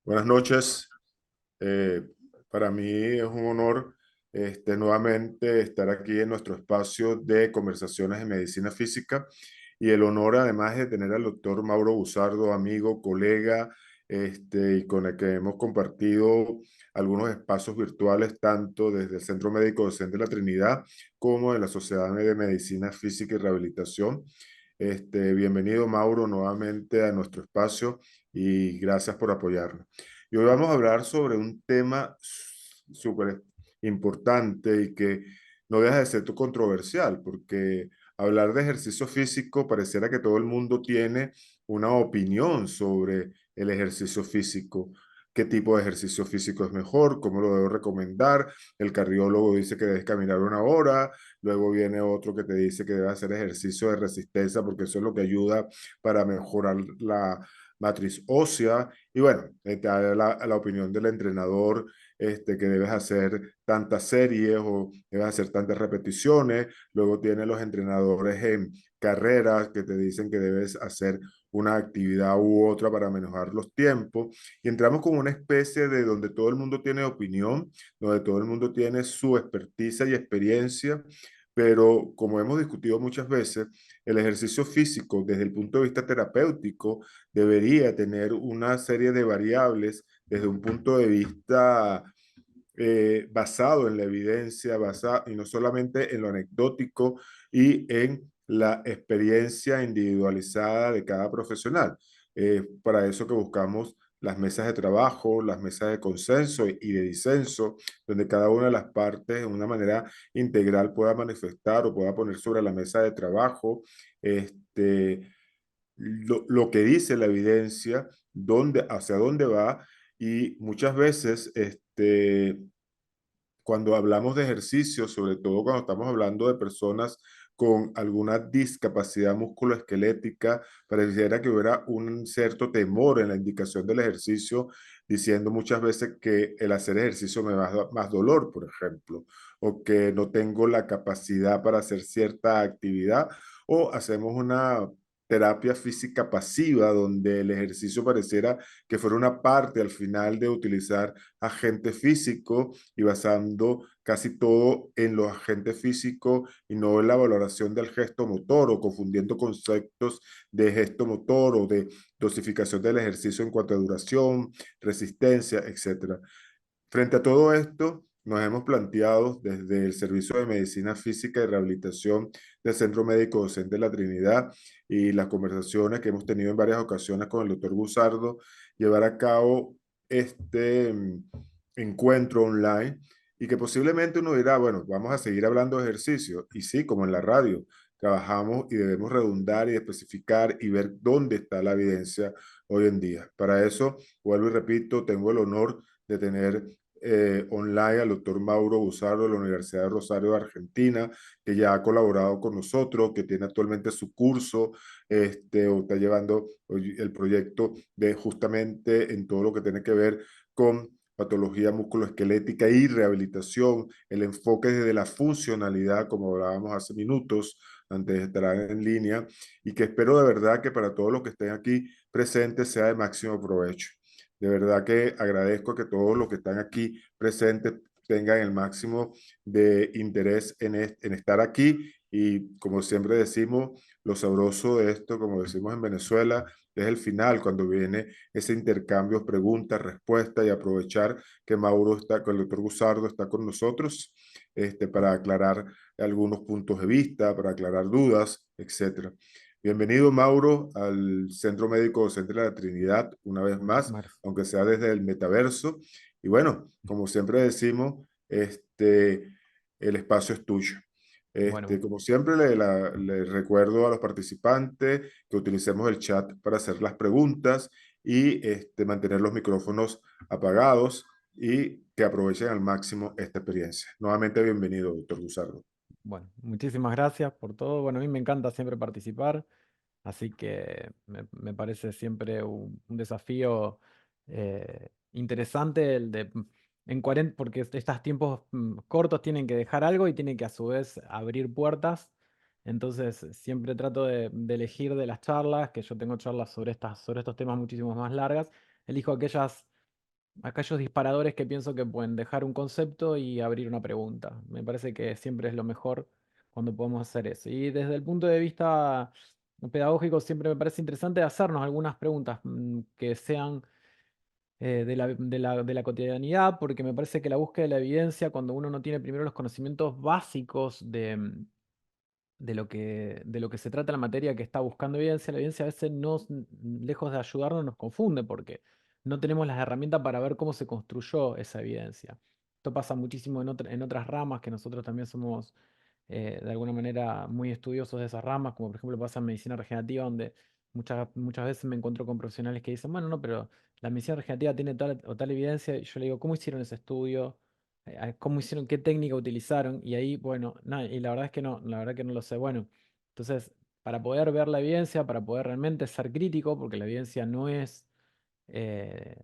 Buenas noches. Eh, para mí es un honor nuevamente estar aquí en nuestro espacio de conversaciones de medicina física y el honor además de tener al doctor Mauro Busardo, amigo, colega, y con el que hemos compartido algunos espacios virtuales tanto desde el Centro Médico Docente de la Trinidad como de la Sociedad de Medicina Física y Rehabilitación. Bienvenido Mauro nuevamente a nuestro espacio y gracias por apoyarnos. Y hoy vamos a hablar sobre un tema súper importante y que no deja de ser controversial, porque hablar de ejercicio físico pareciera que todo el mundo tiene una opinión sobre el ejercicio físico. ¿Qué tipo de ejercicio físico es mejor? ¿Cómo lo debo recomendar? El cardiólogo dice que debes caminar 1 hora, luego viene otro que te dice que debes hacer ejercicio de resistencia porque eso es lo que ayuda para mejorar la matriz ósea. Y bueno, te da la opinión del entrenador, que debes hacer tantas series o debes hacer tantas repeticiones. Luego tienen los entrenadores en carreras que te dicen que debes hacer una actividad u otra para mejorar los tiempos. Y entramos con una especie de donde todo el mundo tiene opinión, donde todo el mundo tiene su experticia y experiencia. Pero como hemos discutido muchas veces, el ejercicio físico desde el punto de vista terapéutico debería tener una serie de variables desde un punto de vista basado en la evidencia, basado, y no solamente en lo anecdótico y en la experiencia individualizada de cada profesional. Para eso que buscamos las mesas de trabajo, las mesas de consenso y de disenso, donde cada una de las partes de una manera integral pueda manifestar o pueda poner sobre la mesa de trabajo lo que dice la evidencia, hacia dónde va, y muchas veces cuando hablamos de ejercicio, sobre todo cuando estamos hablando de personas con alguna discapacidad musculoesquelética, pareciera que hubiera un cierto temor en la indicación del ejercicio, diciendo muchas veces que el hacer ejercicio me va a dar más dolor, por ejemplo, o que no tengo la capacidad para hacer cierta actividad, o hacemos una terapia física pasiva, donde el ejercicio pareciera que fuera una parte al final de utilizar agente físico y basando casi todo en los agentes físicos y no en la valoración del gesto motor o confundiendo conceptos de gesto motor o de dosificación del ejercicio en cuanto a duración, resistencia, etcétera. Frente a todo esto, nos hemos planteado desde el Servicio de Medicina Física y Rehabilitación del Centro Médico Docente de la Trinidad y las conversaciones que hemos tenido en varias ocasiones con el doctor Gusardo, llevar a cabo encuentro online y que posiblemente uno dirá, bueno, vamos a seguir hablando de ejercicio. Y sí, como en la radio, trabajamos y debemos redundar y especificar y ver dónde está la evidencia hoy en día. Para eso, vuelvo y repito, tengo el honor de tener online al doctor Mauro Busardo de la Universidad de Rosario de Argentina, que ya ha colaborado con nosotros, que tiene actualmente su curso, o está llevando el proyecto de justamente en todo lo que tiene que ver con patología musculoesquelética y rehabilitación, el enfoque desde la funcionalidad, como hablábamos hace minutos, antes de estar en línea, y que espero de verdad que para todos los que estén aquí presentes sea de máximo provecho. De verdad que agradezco que todos los que están aquí presentes tengan el máximo de interés en estar aquí y como siempre decimos, lo sabroso de esto, como decimos en Venezuela, es el final, cuando viene ese intercambio, preguntas, respuestas y aprovechar que Mauro está, que el doctor Gusardo está con nosotros para aclarar algunos puntos de vista, para aclarar dudas, etcétera. Bienvenido, Mauro, al Centro Médico Docente de la Trinidad, una vez más, Mar- aunque sea desde el metaverso. Y bueno, como siempre decimos, el espacio es tuyo. Bueno, Como siempre, le recuerdo a los participantes que utilicemos el chat para hacer las preguntas y mantener los micrófonos apagados y que aprovechen al máximo esta experiencia. Nuevamente, bienvenido, doctor Gusardo. bueno, muchísimas gracias por todo. Bueno, a mí me encanta siempre participar, así que me parece siempre un desafío interesante el de en 40, porque estos tiempos cortos tienen que dejar algo y tienen que a su vez abrir puertas. Entonces siempre trato de elegir de las charlas, que yo tengo charlas sobre sobre estos temas muchísimo más largas, elijo aquellas aquellos disparadores que pienso que pueden dejar un concepto y abrir una pregunta. Me parece que siempre es lo mejor cuando podemos hacer eso. Y desde el punto de vista pedagógico siempre me parece interesante hacernos algunas preguntas que sean de la cotidianidad, porque me parece que la búsqueda de la evidencia, cuando uno no tiene primero los conocimientos básicos de lo que se trata la materia que está buscando evidencia, la evidencia a veces lejos de ayudarnos, nos confunde porque no tenemos las herramientas para ver cómo se construyó esa evidencia. Esto pasa muchísimo en otras ramas que nosotros también somos de alguna manera muy estudiosos de esas ramas, como por ejemplo pasa en medicina regenerativa, donde muchas veces me encuentro con profesionales que dicen, bueno, no, pero la medicina regenerativa tiene tal o tal evidencia, y yo le digo, ¿cómo hicieron ese estudio? ¿Cómo hicieron? ¿Qué técnica utilizaron? Y ahí, bueno, nada, y la verdad es que no, la verdad que no lo sé. Bueno, entonces, para poder ver la evidencia, para poder realmente ser crítico, porque la evidencia no es eh,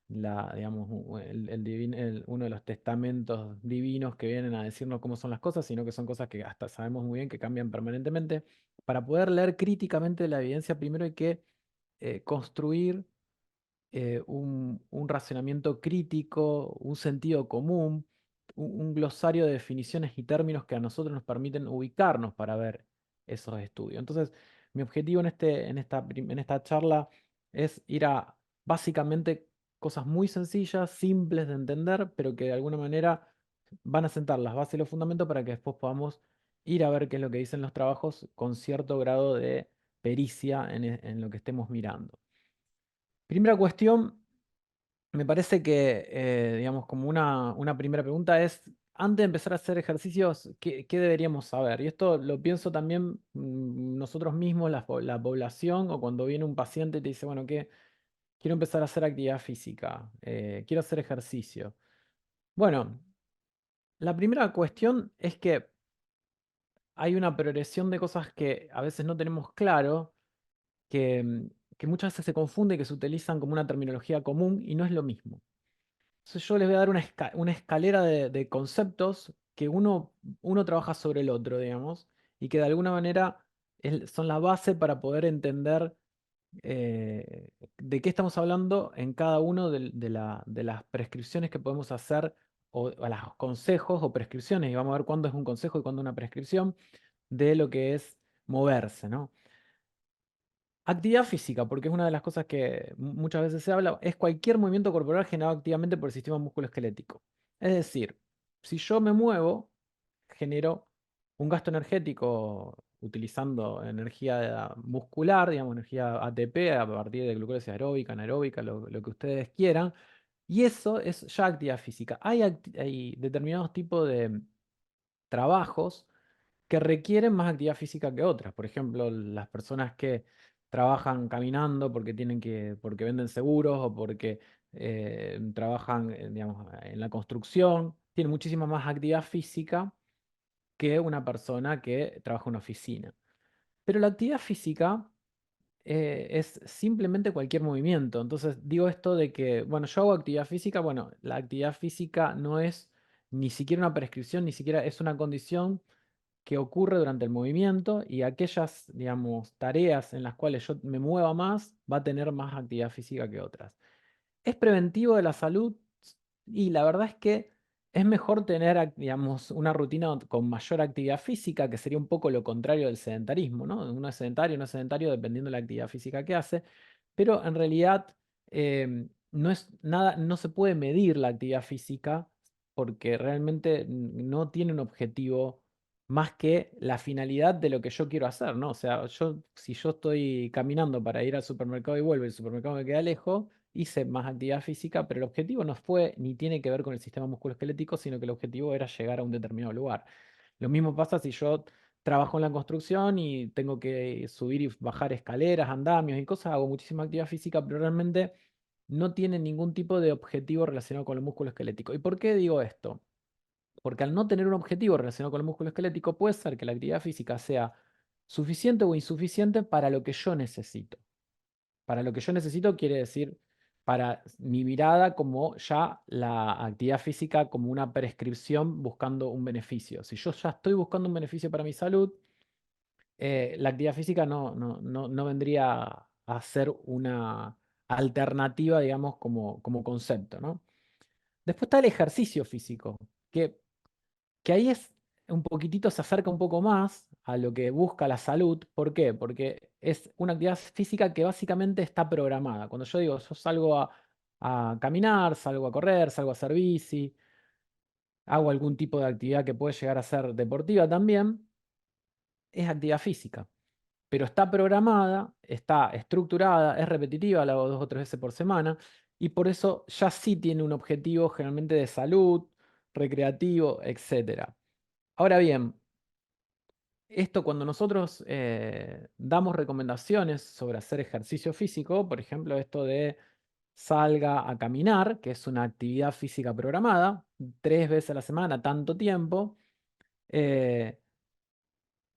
digamos, uno de los testamentos divinos que vienen a decirnos cómo son las cosas, sino que son cosas que hasta sabemos muy bien que cambian permanentemente. Para poder leer críticamente la evidencia, primero hay que construir un razonamiento crítico, un sentido común, un glosario de definiciones y términos que a nosotros nos permiten ubicarnos para ver esos estudios. Entonces, mi objetivo en esta charla es ir a básicamente cosas muy sencillas, simples de entender, pero que de alguna manera van a sentar las bases y los fundamentos para que después podamos ir a ver qué es lo que dicen los trabajos con cierto grado de pericia en lo que estemos mirando. Primera cuestión, me parece que, digamos, como una primera pregunta es, antes de empezar a hacer ejercicios, ¿qué deberíamos saber? Y esto lo pienso también nosotros mismos, la población, o cuando viene un paciente y te dice, bueno, ¿qué? Quiero empezar a hacer actividad física, quiero hacer ejercicio. Bueno, la primera cuestión es que hay una progresión de cosas que a veces no tenemos claro, que, que muchas veces se confunde, que se utilizan como una terminología común y no es lo mismo. Entonces yo les voy a dar una escalera de conceptos que uno trabaja sobre el otro, digamos, y que de alguna manera son la base para poder entender de qué estamos hablando en cada uno de las prescripciones que podemos hacer, o los consejos o prescripciones, y vamos a ver cuándo es un consejo y cuándo una prescripción de lo que es moverse, ¿no? Actividad física, porque es una de las cosas que muchas veces se habla, es cualquier movimiento corporal generado activamente por el sistema musculoesquelético. Es decir, si yo me muevo, genero un gasto energético utilizando energía muscular, digamos, energía ATP a partir de glucosa aeróbica, anaeróbica, lo que ustedes quieran, y eso es ya actividad física. Hay determinados tipos de trabajos que requieren más actividad física que otras. Por ejemplo, las personas que trabajan caminando porque venden seguros o porque trabajan, digamos, en la construcción, tienen muchísima más actividad física que una persona que trabaja en una oficina. Pero la actividad física es simplemente cualquier movimiento. Entonces, digo esto de que, bueno, yo hago actividad física, bueno, la actividad física no es ni siquiera una prescripción, ni siquiera es una condición que ocurre durante el movimiento, y aquellas, digamos, tareas en las cuales yo me mueva más, va a tener más actividad física que otras. ¿Es preventivo de la salud? Y la verdad es que es mejor tener, digamos, una rutina con mayor actividad física, que sería un poco lo contrario del sedentarismo, ¿no? Uno es sedentario, no es sedentario, dependiendo de la actividad física que hace, pero en realidad no es nada, no se puede medir la actividad física porque realmente no tiene un objetivo más que la finalidad de lo que yo quiero hacer, ¿no? O sea, si yo estoy caminando para ir al supermercado y vuelvo, y el supermercado me queda lejos, hice más actividad física, pero el objetivo no fue ni tiene que ver con el sistema musculoesquelético, sino que el objetivo era llegar a un determinado lugar. Lo mismo pasa si yo trabajo en la construcción y tengo que subir y bajar escaleras, andamios y cosas, hago muchísima actividad física, pero realmente no tiene ningún tipo de objetivo relacionado con el músculo esquelético. ¿Y por qué digo esto? Porque al no tener un objetivo relacionado con el músculo esquelético, puede ser que la actividad física sea suficiente o insuficiente para lo que yo necesito. Para lo que yo necesito quiere decir para mi mirada como ya la actividad física como una prescripción buscando un beneficio. Si yo ya estoy buscando un beneficio para mi salud, la actividad física no vendría a ser alternativa, digamos, como concepto, ¿no? Después está el ejercicio físico, que, que ahí es un poquitito, se acerca un poco más a lo que busca la salud. ¿Por qué? Porque es una actividad física que básicamente está programada. Cuando yo digo, yo salgo a caminar, salgo a correr, salgo a hacer bici, hago algún tipo de actividad que puede llegar a ser deportiva también, es actividad física. Pero está programada, está estructurada, es repetitiva, la hago 2 o 3 veces por semana, y por eso ya sí tiene un objetivo generalmente de salud, recreativo, etcétera. Ahora bien, esto cuando nosotros damos recomendaciones sobre hacer ejercicio físico, por ejemplo, esto de salga a caminar, que es una actividad física programada, 3 veces a la semana, tanto tiempo, eh,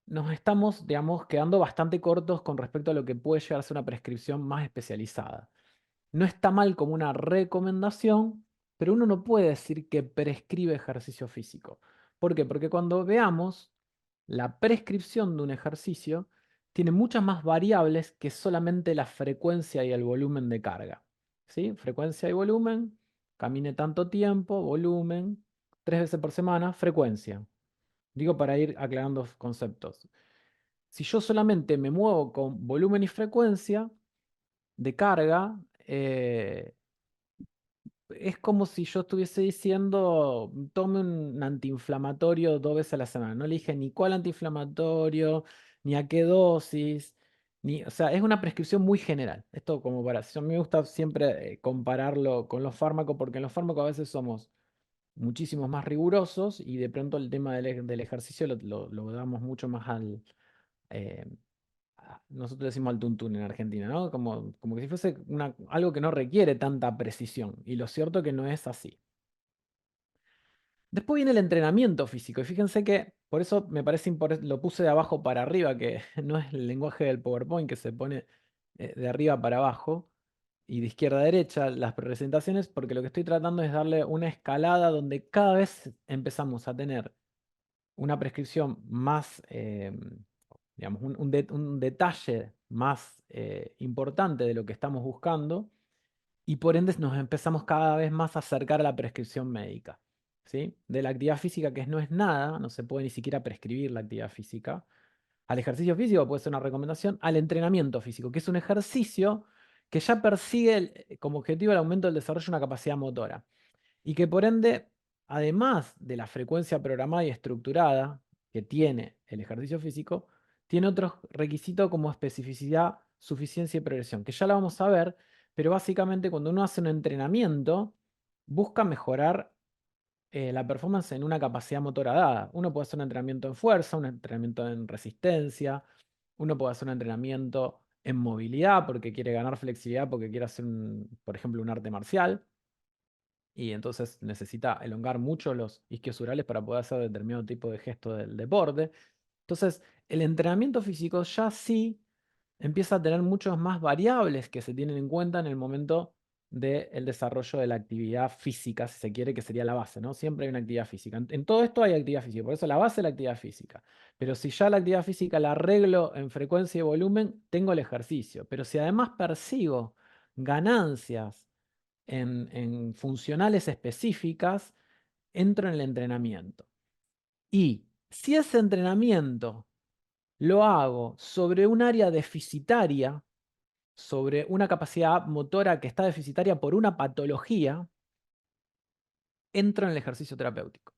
nos estamos, digamos, quedando bastante cortos con respecto a lo que puede llegar a ser una prescripción más especializada. No está mal como una recomendación, pero uno no puede decir que prescribe ejercicio físico. ¿Por qué? Porque cuando veamos la prescripción de un ejercicio, tiene muchas más variables que solamente la frecuencia y el volumen de carga. ¿Sí? Frecuencia y volumen, camine tanto tiempo, volumen, 3 veces por semana, frecuencia. Digo para ir aclarando conceptos. Si yo solamente me muevo con volumen y frecuencia de carga, es como si yo estuviese diciendo, tome un antiinflamatorio 2 veces a la semana. No le dije ni cuál antiinflamatorio, ni a qué dosis, ni, o sea, es una prescripción muy general. Esto como para, a mí me gusta siempre compararlo con los fármacos, porque en los fármacos a veces somos muchísimos más rigurosos y de pronto el tema del ejercicio lo damos mucho más al, eh, nosotros decimos al tuntún en Argentina, ¿no? Como que si fuese algo que no requiere tanta precisión. Y lo cierto es que no es así. Después viene el entrenamiento físico. Y fíjense que por eso me parece importante, lo puse de abajo para arriba, que no es el lenguaje del PowerPoint que se pone de arriba para abajo y de izquierda a derecha las presentaciones, porque lo que estoy tratando es darle una escalada donde cada vez empezamos a tener una prescripción más, digamos, un detalle más importante de lo que estamos buscando y por ende nos empezamos cada vez más a acercar a la prescripción médica. ¿Sí? De la actividad física, que no es nada, no se puede ni siquiera prescribir la actividad física, al ejercicio físico puede ser una recomendación, al entrenamiento físico, que es un ejercicio que ya persigue como objetivo el aumento del desarrollo de una capacidad motora y que por ende, además de la frecuencia programada y estructurada que tiene el ejercicio físico, tiene otros requisitos como especificidad, suficiencia y progresión, que ya la vamos a ver, pero básicamente cuando uno hace un entrenamiento, busca mejorar la performance en una capacidad motora dada. Uno puede hacer un entrenamiento en fuerza, un entrenamiento en resistencia, uno puede hacer un entrenamiento en movilidad porque quiere ganar flexibilidad, porque quiere hacer, por ejemplo, un arte marcial y entonces necesita elongar mucho los isquiosurales para poder hacer determinado tipo de gesto del deporte. Entonces, el entrenamiento físico ya sí empieza a tener muchas más variables que se tienen en cuenta en el momento del desarrollo de la actividad física, si se quiere, que sería la base, ¿no? Siempre hay una actividad física. En todo esto hay actividad física, por eso la base es la actividad física. Pero si ya la actividad física la arreglo en frecuencia y volumen, tengo el ejercicio. Pero si además persigo ganancias en funcionales específicas, entro en el entrenamiento. Y si ese entrenamiento lo hago sobre un área deficitaria, sobre una capacidad motora que está deficitaria por una patología, entro en el ejercicio terapéutico.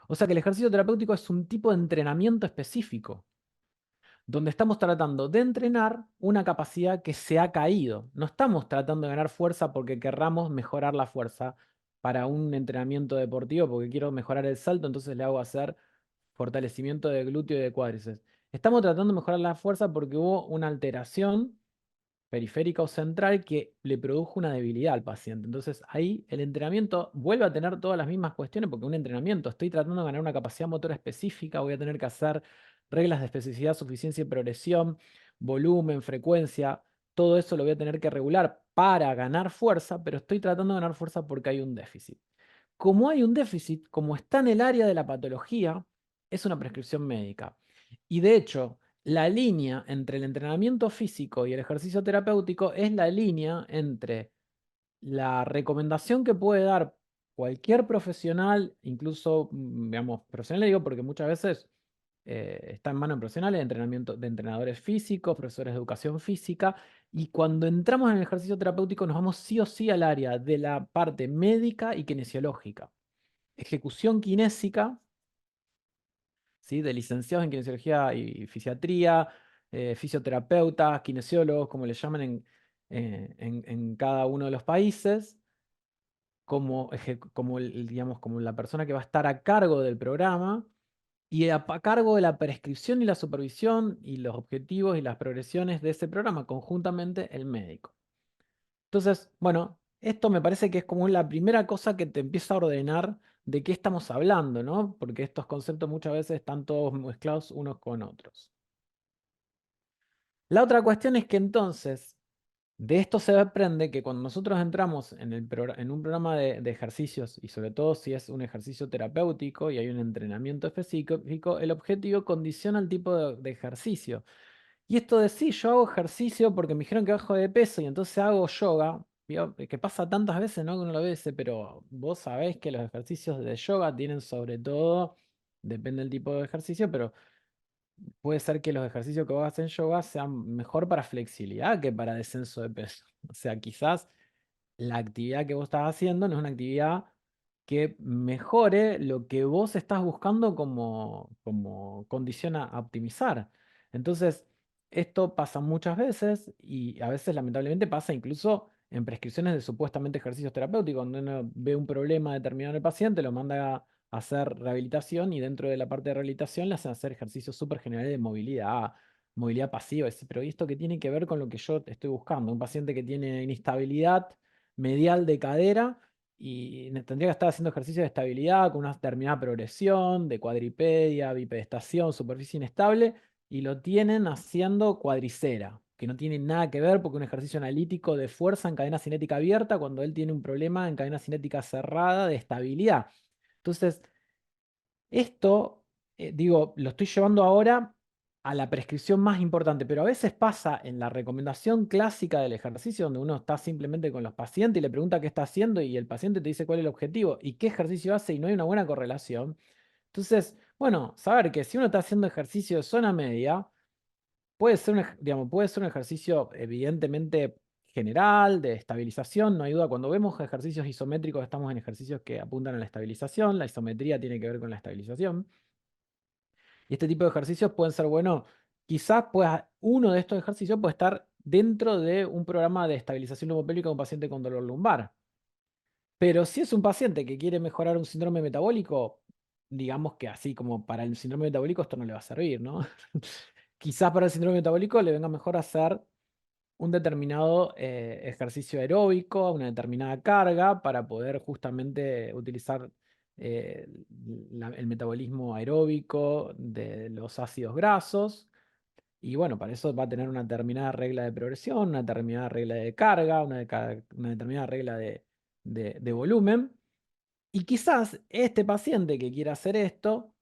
O sea que el ejercicio terapéutico es un tipo de entrenamiento específico, donde estamos tratando de entrenar una capacidad que se ha caído. No estamos tratando de ganar fuerza porque querramos mejorar la fuerza para un entrenamiento deportivo, porque quiero mejorar el salto, entonces le hago hacer fortalecimiento de glúteo y de cuádriceps. Estamos tratando de mejorar la fuerza porque hubo una alteración periférica o central que le produjo una debilidad al paciente. Entonces ahí el entrenamiento vuelve a tener todas las mismas cuestiones porque un entrenamiento, estoy tratando de ganar una capacidad motora específica, voy a tener que hacer reglas de especificidad, suficiencia y progresión, volumen, frecuencia, todo eso lo voy a tener que regular para ganar fuerza, pero estoy tratando de ganar fuerza porque hay un déficit. Como hay un déficit, como está en el área de la patología, es una prescripción médica. Y de hecho, la línea entre el entrenamiento físico y el ejercicio terapéutico es la línea entre la recomendación que puede dar cualquier profesional, incluso, digamos, profesional, le digo porque muchas veces está en manos de profesionales de entrenamiento, de entrenadores físicos, profesores de educación física, y cuando entramos en el ejercicio terapéutico nos vamos sí o sí al área de la parte médica y kinesiológica. Ejecución kinésica, ¿sí? De licenciados en kinesiología y fisiatría, fisioterapeutas, kinesiólogos, como le llaman en cada uno de los países, como digamos, como la persona que va a estar a cargo del programa y a cargo de la prescripción y la supervisión y los objetivos y las progresiones de ese programa, conjuntamente el médico. Entonces, bueno, esto me parece que es como la primera cosa que te empieza a ordenar de qué estamos hablando, ¿no? Porque estos conceptos muchas veces están todos mezclados unos con otros. La otra cuestión es que entonces, de esto se aprende que cuando nosotros entramos en un programa de ejercicios, y sobre todo si es un ejercicio terapéutico y hay un entrenamiento específico, el objetivo condiciona el tipo de ejercicio. Y esto de sí, yo hago ejercicio porque me dijeron que bajo de peso y entonces hago yoga, ¿vio? Que pasa tantas veces, ¿no? Que uno lo ve y dice, pero vos sabés que los ejercicios de yoga tienen sobre todo, depende del tipo de ejercicio, pero puede ser que los ejercicios que vos haces en yoga sean mejor para flexibilidad que para descenso de peso. O sea, quizás la actividad que vos estás haciendo no es una actividad que mejore lo que vos estás buscando como condición a optimizar. Entonces, esto pasa muchas veces y a veces lamentablemente pasa incluso en prescripciones de supuestamente ejercicios terapéuticos, donde uno ve un problema determinado en el paciente, lo manda a hacer rehabilitación y dentro de la parte de rehabilitación le hacen hacer ejercicios súper generales de movilidad, movilidad pasiva. Pero ¿y esto qué tiene que ver con lo que yo estoy buscando? Un paciente que tiene inestabilidad medial de cadera y tendría que estar haciendo ejercicios de estabilidad con una determinada progresión, de cuadripedia, bipedestación, superficie inestable, y lo tienen haciendo cuadricera, que no tiene nada que ver porque un ejercicio analítico de fuerza en cadena cinética abierta cuando él tiene un problema en cadena cinética cerrada de estabilidad. Entonces, esto, digo, lo estoy llevando ahora a la prescripción más importante, pero a veces pasa en la recomendación clásica del ejercicio donde uno está simplemente con los pacientes y le pregunta qué está haciendo y el paciente te dice cuál es el objetivo y qué ejercicio hace y no hay una buena correlación. Entonces, bueno, saber que si uno está haciendo ejercicio de zona media, puede ser digamos, puede ser un ejercicio evidentemente general, de estabilización, no hay duda. Cuando vemos ejercicios isométricos, estamos en ejercicios que apuntan a la estabilización, la isometría tiene que ver con la estabilización. Y este tipo de ejercicios pueden ser, bueno, quizás uno de estos ejercicios puede estar dentro de un programa de estabilización lumopélvica de un paciente con dolor lumbar. Pero si es un paciente que quiere mejorar un síndrome metabólico, digamos que así como para el síndrome metabólico esto no le va a servir, ¿no? Quizás para el síndrome metabólico le venga mejor hacer un determinado ejercicio aeróbico, a una determinada carga para poder justamente utilizar el metabolismo aeróbico de los ácidos grasos. Y bueno, para eso va a tener una determinada regla de progresión, una determinada regla de carga, una determinada regla de volumen. Y quizás este paciente que quiera hacer esto,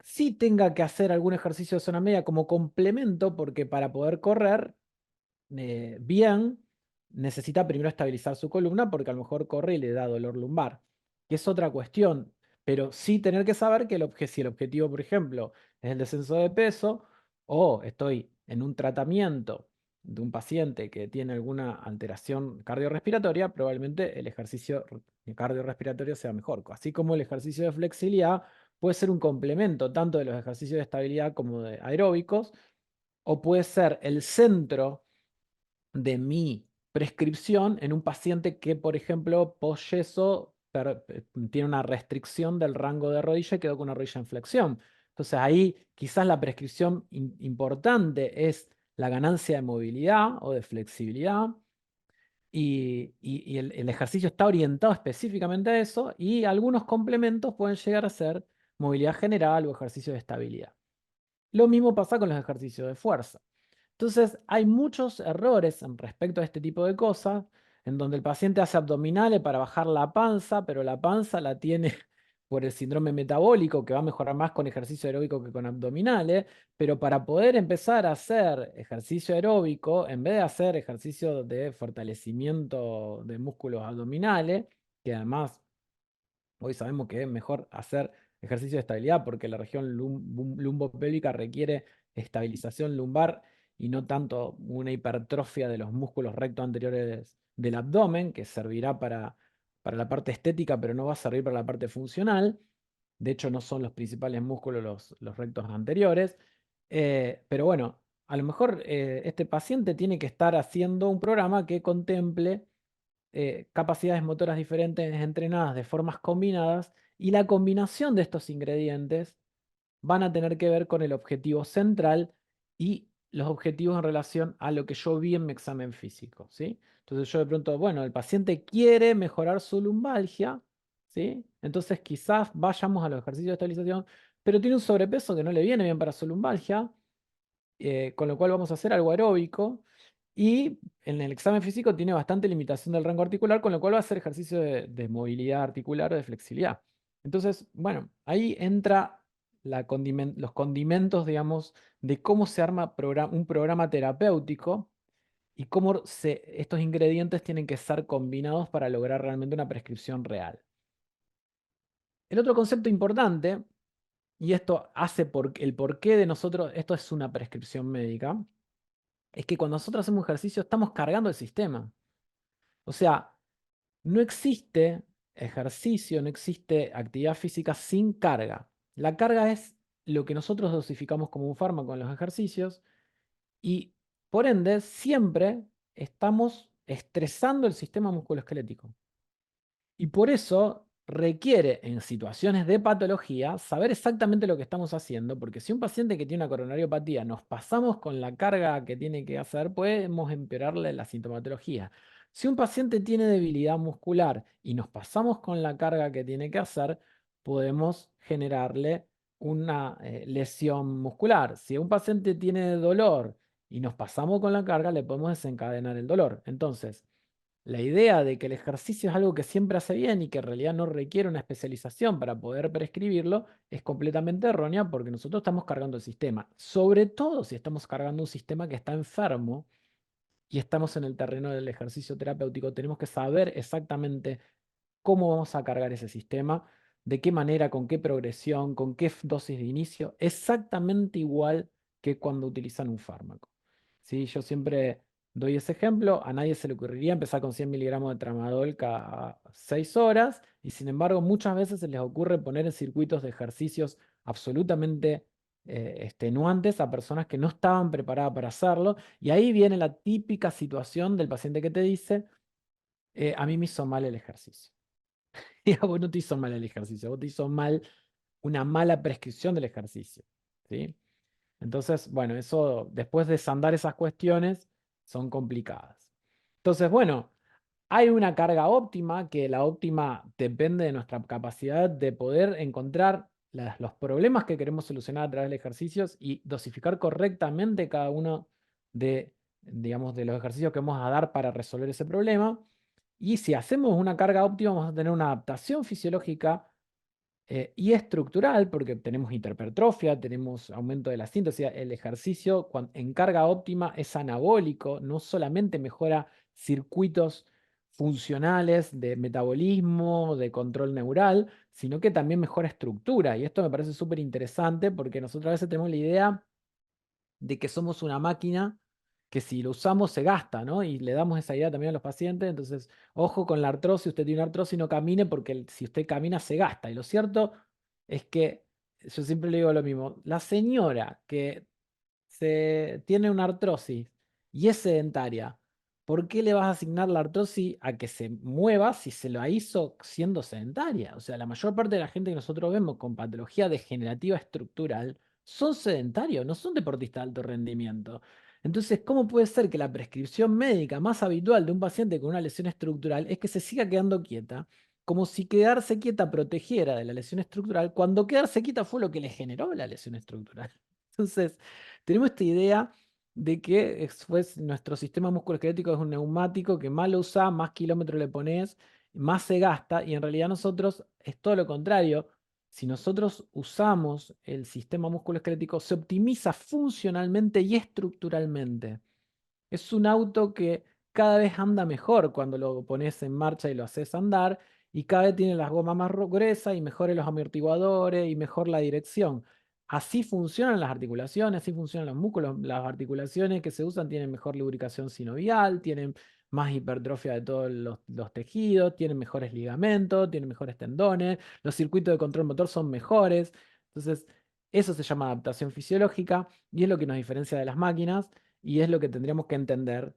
sí tenga que hacer algún ejercicio de zona media como complemento, porque para poder correr bien, necesita primero estabilizar su columna porque a lo mejor corre y le da dolor lumbar, que es otra cuestión, pero sí tener que saber que si el objetivo, por ejemplo, es el descenso de peso o estoy en un tratamiento de un paciente que tiene alguna alteración cardiorrespiratoria, probablemente el ejercicio cardiorrespiratorio sea mejor, así como el ejercicio de flexibilidad puede ser un complemento tanto de los ejercicios de estabilidad como de aeróbicos, o puede ser el centro de mi prescripción en un paciente que, por ejemplo, post-yeso tiene una restricción del rango de rodilla y quedó con una rodilla en flexión. Entonces ahí quizás la prescripción importante es la ganancia de movilidad o de flexibilidad y el ejercicio está orientado específicamente a eso y algunos complementos pueden llegar a ser movilidad general o ejercicio de estabilidad. Lo mismo pasa con los ejercicios de fuerza. Entonces, hay muchos errores en respecto a este tipo de cosas, en donde el paciente hace abdominales para bajar la panza, pero la panza la tiene por el síndrome metabólico, que va a mejorar más con ejercicio aeróbico que con abdominales, pero para poder empezar a hacer ejercicio aeróbico, en vez de hacer ejercicio de fortalecimiento de músculos abdominales, que además hoy sabemos que es mejor hacer ejercicio de estabilidad porque la región lumbopélvica requiere estabilización lumbar y no tanto una hipertrofia de los músculos recto anteriores del abdomen, que servirá para la parte estética, pero no va a servir para la parte funcional. De hecho, no son los principales músculos los rectos anteriores. Pero bueno, a lo mejor este paciente tiene que estar haciendo un programa que contemple capacidades motoras diferentes entrenadas de formas combinadas, y la combinación de estos ingredientes van a tener que ver con el objetivo central y los objetivos en relación a lo que yo vi en mi examen físico, ¿sí? Entonces yo de pronto, bueno, el paciente quiere mejorar su lumbalgia, ¿sí? Entonces quizás vayamos a los ejercicios de estabilización, pero tiene un sobrepeso que no le viene bien para su lumbalgia, con lo cual vamos a hacer algo aeróbico. Y en el examen físico tiene bastante limitación del rango articular, con lo cual va a hacer ejercicio de movilidad articular o de flexibilidad. Entonces, bueno, ahí entra los condimentos, digamos, de cómo se arma un programa terapéutico y cómo estos ingredientes tienen que ser combinados para lograr realmente una prescripción real. El otro concepto importante, y esto hace el porqué de nosotros, esto es una prescripción médica, es que cuando nosotros hacemos ejercicio estamos cargando el sistema. O sea, no existe ejercicio, no existe actividad física sin carga. La carga es lo que nosotros dosificamos como un fármaco en los ejercicios y por ende siempre estamos estresando el sistema musculoesquelético. Y por eso requiere, en situaciones de patología, saber exactamente lo que estamos haciendo, porque si un paciente que tiene una coronariopatía nos pasamos con la carga que tiene que hacer, podemos empeorarle la sintomatología. Si un paciente tiene debilidad muscular y nos pasamos con la carga que tiene que hacer, podemos generarle una lesión muscular. Si un paciente tiene dolor y nos pasamos con la carga, le podemos desencadenar el dolor. Entonces, la idea de que el ejercicio es algo que siempre hace bien y que en realidad no requiere una especialización para poder prescribirlo es completamente errónea, porque nosotros estamos cargando el sistema, sobre todo si estamos cargando un sistema que está enfermo y estamos en el terreno del ejercicio terapéutico. Tenemos que saber exactamente cómo vamos a cargar ese sistema, de qué manera, con qué progresión, con qué dosis de inicio, exactamente igual que cuando utilizan un fármaco. ¿Sí? Yo siempre doy ese ejemplo. A nadie se le ocurriría empezar con 100 miligramos de tramadol cada 6 horas, y sin embargo muchas veces se les ocurre poner en circuitos de ejercicios absolutamente extenuantes a personas que no estaban preparadas para hacerlo, y ahí viene la típica situación del paciente que te dice, a mí me hizo mal el ejercicio. Y a vos no te hizo mal el ejercicio, a vos te hizo mal una mala prescripción del ejercicio, ¿sí? Entonces, bueno, eso, después de sandar esas cuestiones, son complicadas. Entonces, bueno, hay una carga óptima, que la óptima depende de nuestra capacidad de poder encontrar los problemas que queremos solucionar a través de ejercicios y dosificar correctamente cada uno de, digamos, de los ejercicios que vamos a dar para resolver ese problema. Y si hacemos una carga óptima, vamos a tener una adaptación fisiológica y estructural, porque tenemos hipertrofia, tenemos aumento de la síntesis. El ejercicio en carga óptima es anabólico, no solamente mejora circuitos funcionales de metabolismo, de control neural, sino que también mejora estructura. Y esto me parece súper interesante, porque nosotros a veces tenemos la idea de que somos una máquina que si lo usamos se gasta, ¿no? Y le damos esa idea también a los pacientes. Entonces, ojo con la artrosis, usted tiene una artrosis, no camine, porque si usted camina se gasta. Y lo cierto es que yo siempre le digo lo mismo, la señora que tiene una artrosis y es sedentaria, ¿por qué le vas a asignar la artrosis a que se mueva si se lo hizo siendo sedentaria? O sea, la mayor parte de la gente que nosotros vemos con patología degenerativa estructural son sedentarios, no son deportistas de alto rendimiento. Entonces, ¿cómo puede ser que la prescripción médica más habitual de un paciente con una lesión estructural es que se siga quedando quieta? Como si quedarse quieta protegiera de la lesión estructural, cuando quedarse quieta fue lo que le generó la lesión estructural. Entonces, tenemos esta idea de que nuestro sistema musculoesquelético es un neumático que más lo usás, más kilómetros le pones, más se gasta, y en realidad nosotros es todo lo contrario. si nosotros usamos el sistema musculoesquelético, se optimiza funcionalmente y estructuralmente. Es un auto que cada vez anda mejor cuando lo pones en marcha y lo haces andar, y cada vez tiene las gomas más gruesas y mejores los amortiguadores y mejor la dirección. Así funcionan las articulaciones, así funcionan los músculos. Las articulaciones que se usan tienen mejor lubricación sinovial, tienen más hipertrofia de todos los tejidos, tienen mejores ligamentos, tienen mejores tendones, los circuitos de control motor son mejores. Entonces, eso se llama adaptación fisiológica y es lo que nos diferencia de las máquinas. Y es lo que tendríamos que entender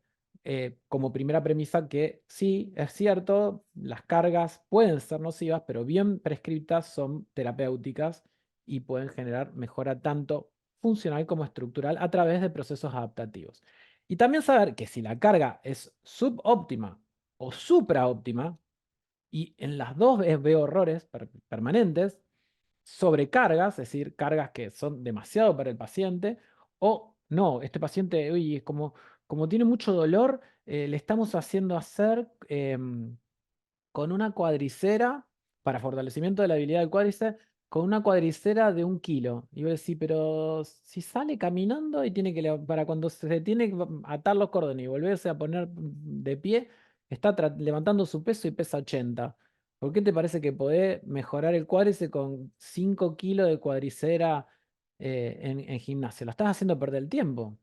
como primera premisa, que sí, es cierto, las cargas pueden ser nocivas, pero bien prescritas son terapéuticas y pueden generar mejora tanto funcional como estructural a través de procesos adaptativos. Y también saber que si la carga es subóptima o supraóptima, y en las dos veo errores permanentes, sobrecargas, es decir, cargas que son demasiado para el paciente, o no, este paciente, uy, como tiene mucho dolor, le estamos haciendo hacer con una cuadricera, para fortalecimiento de la habilidad del cuádriceps, con una cuadricera de 1 kilo. Y yo decía, pero si sale caminando y tiene que, para cuando se tiene que atar los cordones y volverse a poner de pie, está levantando su peso y pesa 80. ¿Por qué te parece que podés mejorar el cuádriceps con 5 kilos de cuadricera en gimnasio? Lo estás haciendo perder el tiempo.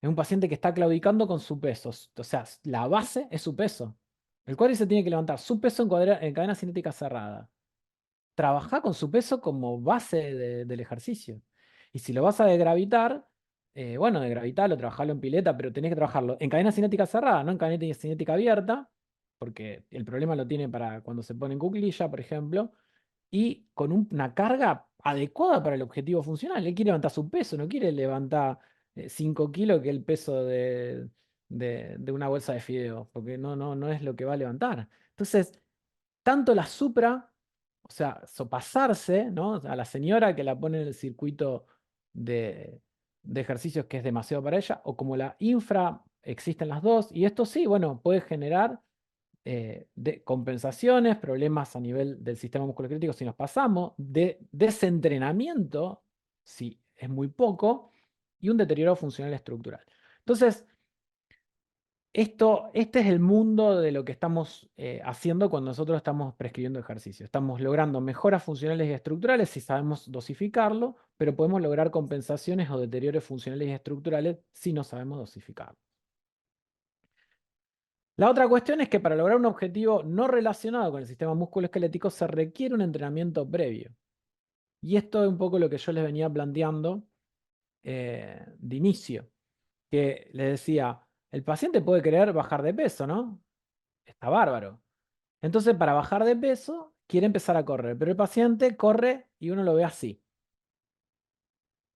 Es un paciente que está claudicando con su peso. O sea, la base es su peso. El cuádriceps tiene que levantar su peso en cadena cinética cerrada. Trabaja con su peso como base del ejercicio. Y si lo vas a degravitar, bueno, degravitarlo, trabajarlo en pileta, pero tenés que trabajarlo en cadena cinética cerrada, no en cadena cinética abierta, porque el problema lo tiene para cuando se pone en cuclilla, por ejemplo, y con una carga adecuada para el objetivo funcional. Él quiere levantar su peso, no quiere levantar 5 kilos, que es el peso de una bolsa de fideos, porque no es lo que va a levantar. Entonces, tanto la supra, o sea, sopasarse, ¿no? A la señora que la pone en el circuito de, de ejercicios que es demasiado para ella, o como la infra, existen las dos, y esto sí, bueno, puede generar de compensaciones, problemas a nivel del sistema musculoesquelético si nos pasamos, de desentrenamiento si es muy poco, y un deterioro funcional estructural. Entonces, este es el mundo de lo que estamos haciendo cuando nosotros estamos prescribiendo ejercicio. Estamos logrando mejoras funcionales y estructurales si sabemos dosificarlo, pero podemos lograr compensaciones o deterioros funcionales y estructurales si no sabemos dosificarlo. La otra cuestión es que para lograr un objetivo no relacionado con el sistema musculoesquelético se requiere un entrenamiento previo. Y esto es un poco lo que yo les venía planteando de inicio, que les decía, el paciente puede querer bajar de peso, ¿no? Está bárbaro. Entonces, para bajar de peso, quiere empezar a correr, pero el paciente corre y uno lo ve así.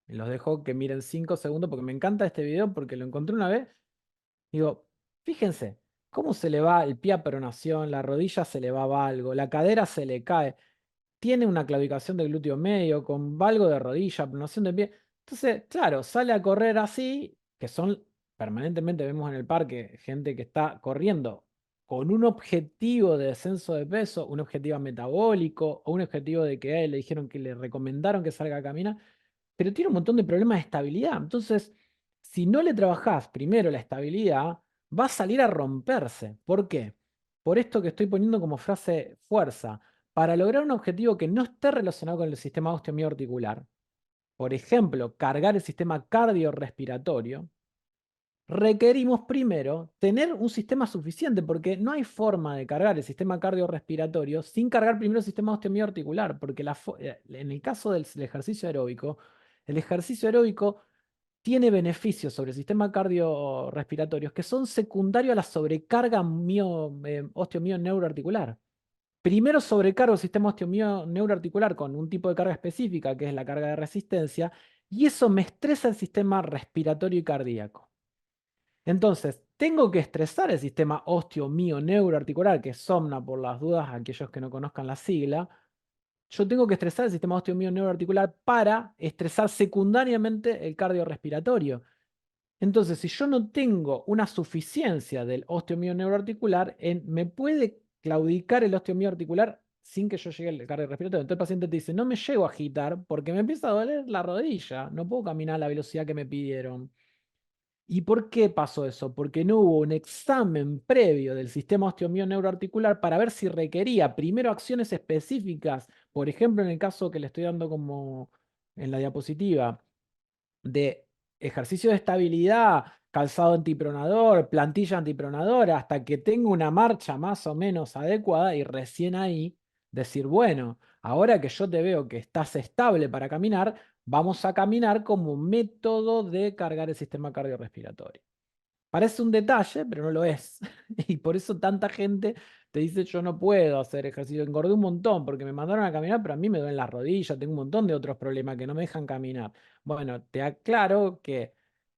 Y los dejo que miren 5 segundos porque me encanta este video porque lo encontré una vez. Digo, fíjense, cómo se le va el pie a pronación, la rodilla se le va valgo, la cadera se le cae, tiene una claudicación del glúteo medio con valgo de rodilla, pronación de pie. Entonces, claro, sale a correr así, que son permanentemente, vemos en el parque gente que está corriendo con un objetivo de descenso de peso, un objetivo metabólico o un objetivo de que a él le dijeron que le recomendaron que salga a caminar, pero tiene un montón de problemas de estabilidad. Entonces, si no le trabajás primero la estabilidad, va a salir a romperse. ¿Por qué? Por esto que estoy poniendo como frase fuerza. Para lograr un objetivo que no esté relacionado con el sistema osteomiorticular, por ejemplo, cargar el sistema cardiorrespiratorio, requerimos primero tener un sistema suficiente, porque no hay forma de cargar el sistema cardiorrespiratorio sin cargar primero el sistema osteomiorticular, porque en el caso del ejercicio aeróbico, el ejercicio aeróbico tiene beneficios sobre el sistema cardiorrespiratorio que son secundarios a la sobrecarga osteomio neuroarticular. Primero sobrecargo el sistema osteomio neuroarticular con un tipo de carga específica, que es la carga de resistencia, y eso me estresa el sistema respiratorio y cardíaco. Entonces, tengo que estresar el sistema osteomio neuroarticular, que es SOMNA por las dudas, aquellos que no conozcan la sigla. Yo tengo que estresar el sistema osteomio neuroarticular para estresar secundariamente el cardiorrespiratorio. Entonces, si yo no tengo una suficiencia del osteomio neuroarticular, me puede claudicar el osteomio articular sin que yo llegue al cardio respiratorio. Entonces el paciente te dice, no me llego a agitar porque me empieza a doler la rodilla, no puedo caminar a la velocidad que me pidieron. ¿Y por qué pasó eso? Porque no hubo un examen previo del sistema osteomión neuroarticular para ver si requería primero acciones específicas, por ejemplo, en el caso que le estoy dando como en la diapositiva, de ejercicio de estabilidad, calzado antipronador, plantilla antipronadora, hasta que tenga una marcha más o menos adecuada y recién ahí decir, bueno, ahora que yo te veo que estás estable para caminar, vamos a caminar como método de cargar el sistema cardiorrespiratorio. Parece un detalle, pero no lo es. Y por eso tanta gente te dice, yo no puedo hacer ejercicio. Engordé un montón porque me mandaron a caminar, pero a mí me duelen las rodillas, tengo un montón de otros problemas que no me dejan caminar. Bueno, te aclaro que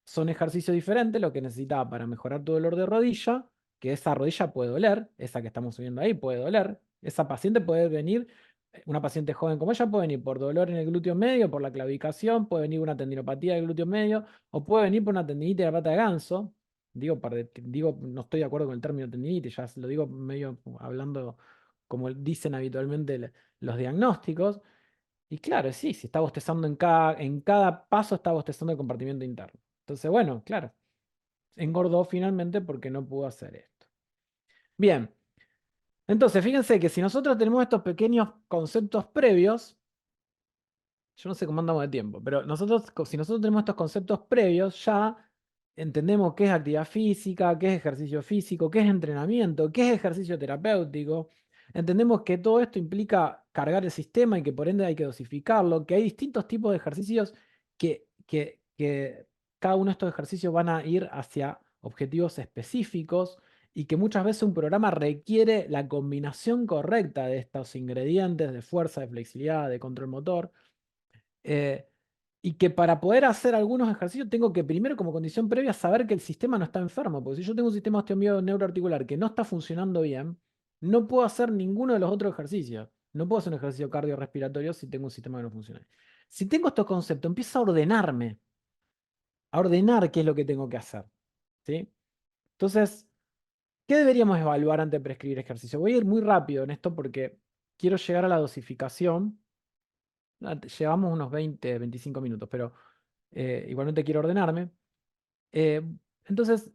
son ejercicios diferentes lo que necesitaba para mejorar tu dolor de rodilla, que esa rodilla puede doler, esa que estamos viendo ahí puede doler. Esa paciente puede venir, una paciente joven como ella puede venir por dolor en el glúteo medio, por la clavicación, puede venir una tendinopatía del glúteo medio, o puede venir por una tendinitis de la pata de ganso. Digo, no estoy de acuerdo con el término tendinitis, ya lo digo medio hablando como dicen habitualmente los diagnósticos. Y claro, sí, si está bostezando en cada paso, está bostezando el compartimiento interno. Entonces, bueno, claro, engordó finalmente porque no pudo hacer esto. Bien, entonces fíjense que si nosotros tenemos estos pequeños conceptos previos, yo no sé cómo andamos de tiempo, pero si nosotros tenemos estos conceptos previos, ya entendemos qué es actividad física, qué es ejercicio físico, qué es entrenamiento, qué es ejercicio terapéutico. Entendemos que todo esto implica cargar el sistema y que por ende hay que dosificarlo, que hay distintos tipos de ejercicios que cada uno de estos ejercicios van a ir hacia objetivos específicos y que muchas veces un programa requiere la combinación correcta de estos ingredientes de fuerza, de flexibilidad, de control motor. eh, y que para poder hacer algunos ejercicios tengo que primero, como condición previa, saber que el sistema no está enfermo. Porque si yo tengo un sistema osteomiótico neuroarticular que no está funcionando bien, no puedo hacer ninguno de los otros ejercicios. No puedo hacer un ejercicio cardiorrespiratorio si tengo un sistema que no funciona. Si tengo estos conceptos, empiezo a ordenarme, a ordenar qué es lo que tengo que hacer. ¿Sí? Entonces, ¿qué deberíamos evaluar antes de prescribir ejercicio? Voy a ir muy rápido en esto porque quiero llegar a la dosificación. Llevamos unos 20, 25 minutos, pero igualmente quiero ordenarme. Eh, entonces,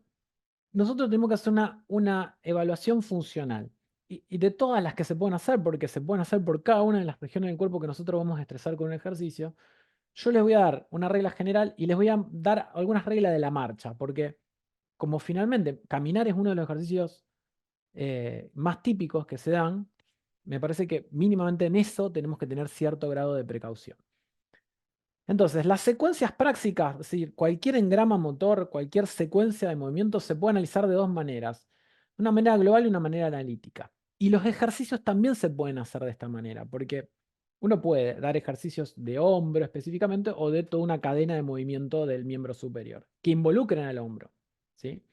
nosotros tenemos que hacer una evaluación funcional. Y de todas las que se pueden hacer, porque se pueden hacer por cada una de las regiones del cuerpo que nosotros vamos a estresar con un ejercicio, yo les voy a dar una regla general y les voy a dar algunas reglas de la marcha, porque como finalmente caminar es uno de los ejercicios más típicos que se dan, me parece que mínimamente en eso tenemos que tener cierto grado de precaución. Entonces, las secuencias prácticas, es decir, cualquier engrama motor, cualquier secuencia de movimientos se puede analizar de dos maneras, una manera global y una manera analítica. Y los ejercicios también se pueden hacer de esta manera, porque uno puede dar ejercicios de hombro específicamente o de toda una cadena de movimiento del miembro superior que involucren al hombro, ¿sí?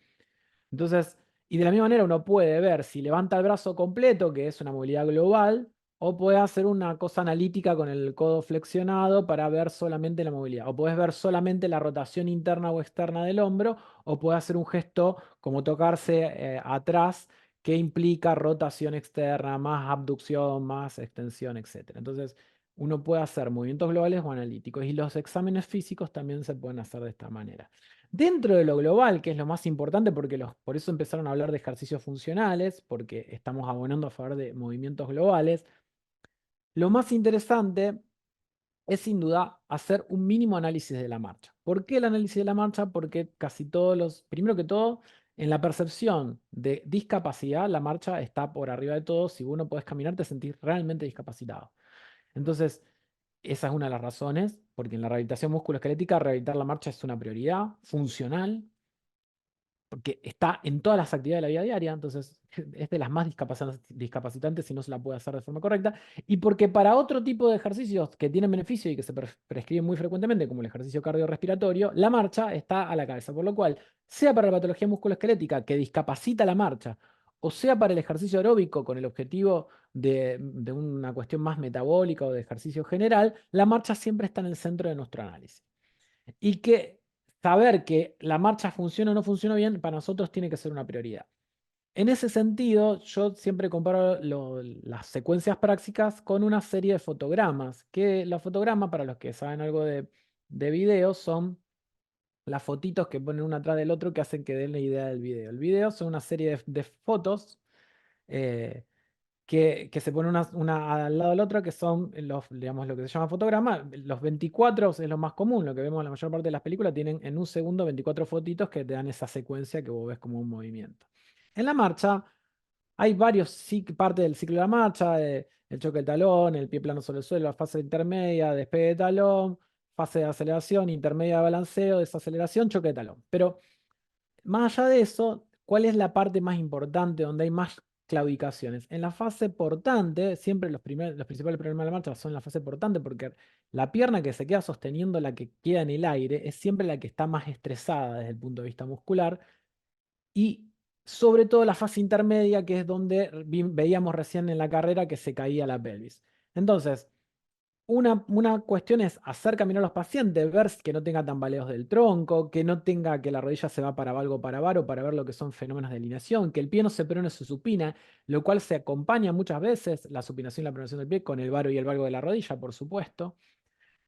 Entonces, y de la misma manera uno puede ver si levanta el brazo completo, que es una movilidad global, o puede hacer una cosa analítica con el codo flexionado para ver solamente la movilidad. O puedes ver solamente la rotación interna o externa del hombro, o puedes hacer un gesto como tocarse atrás, que implica rotación externa, más abducción, más extensión, etc. Entonces, uno puede hacer movimientos globales o analíticos, y los exámenes físicos también se pueden hacer de esta manera. Dentro de lo global, que es lo más importante, porque por eso empezaron a hablar de ejercicios funcionales, porque estamos abonando a favor de movimientos globales, lo más interesante es sin duda hacer un mínimo análisis de la marcha. ¿Por qué el análisis de la marcha? Porque casi primero que todo, en la percepción de discapacidad, la marcha está por arriba de todo. Si vos no podés caminar, te sentís realmente discapacitado. Entonces, esa es una de las razones, porque en la rehabilitación musculoesquelética, rehabilitar la marcha es una prioridad funcional, porque está en todas las actividades de la vida diaria, entonces es de las más discapacitantes si no se la puede hacer de forma correcta, y porque para otro tipo de ejercicios que tienen beneficio y que se prescriben muy frecuentemente, como el ejercicio cardiorrespiratorio, la marcha está a la cabeza, por lo cual, sea para la patología musculoesquelética que discapacita la marcha, o sea para el ejercicio aeróbico con el objetivo de una cuestión más metabólica o de ejercicio general, la marcha siempre está en el centro de nuestro análisis. Y que saber que la marcha funciona o no funciona bien, para nosotros tiene que ser una prioridad. En ese sentido, yo siempre comparo las secuencias prácticas con una serie de fotogramas, que los fotogramas, para los que saben algo de video, son las fotitos que ponen una atrás del otro que hacen que den la idea del video. El video son una serie de fotos eh, que se ponen una al lado de la otra, que son digamos, lo que se llama fotograma. Los 24 es lo más común, lo que vemos en la mayor parte de las películas, tienen en un segundo 24 fotitos que te dan esa secuencia que vos ves como un movimiento. En la marcha hay varios partes del ciclo de la marcha, el choque del talón, el pie plano sobre el suelo, la fase intermedia, despegue de talón, fase de aceleración, intermedia de balanceo, desaceleración, choque de talón. Pero más allá de eso, ¿cuál es la parte más importante donde hay más claudicaciones? En la fase portante, siempre los principales problemas de la marcha son en la fase portante, porque la pierna que se queda sosteniendo la que queda en el aire es siempre la que está más estresada desde el punto de vista muscular, y sobre todo la fase intermedia, que es donde veíamos recién en la carrera que se caía la pelvis. Entonces, una cuestión es hacer caminar a los pacientes, ver que no tenga tambaleos del tronco, que no tenga que la rodilla se va para valgo para varo para ver lo que son fenómenos de alineación, que el pie no se prone o se supina, lo cual se acompaña muchas veces, la supinación y la pronación del pie, con el varo y el valgo de la rodilla, por supuesto.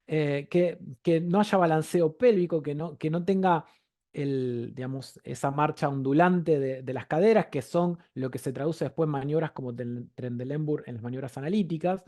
Que no haya balanceo pélvico, que no tenga digamos, esa marcha ondulante de las caderas, que son lo que se traduce después en maniobras como Trendelenburg en las maniobras analíticas,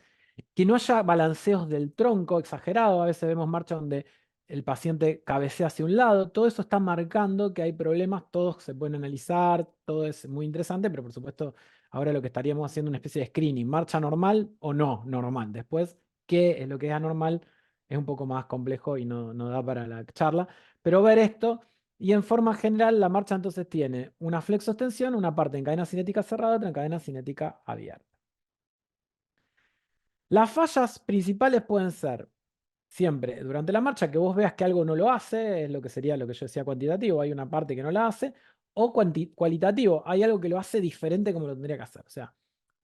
que no haya balanceos del tronco exagerado. A veces vemos marchas donde el paciente cabecea hacia un lado. Todo eso está marcando que hay problemas, todos se pueden analizar, todo es muy interesante, pero por supuesto ahora lo que estaríamos haciendo es una especie de screening: marcha normal o no normal. Después, qué es lo que es anormal es un poco más complejo y no da para la charla, pero ver esto. Y en forma general, la marcha entonces tiene una flexoextensión, una parte en cadena cinética cerrada, otra en cadena cinética abierta. Las fallas principales pueden ser siempre durante la marcha, que vos veas que algo no lo hace, es lo que sería lo que yo decía cuantitativo, hay una parte que no la hace, o cualitativo, hay algo que lo hace diferente como lo tendría que hacer. O sea,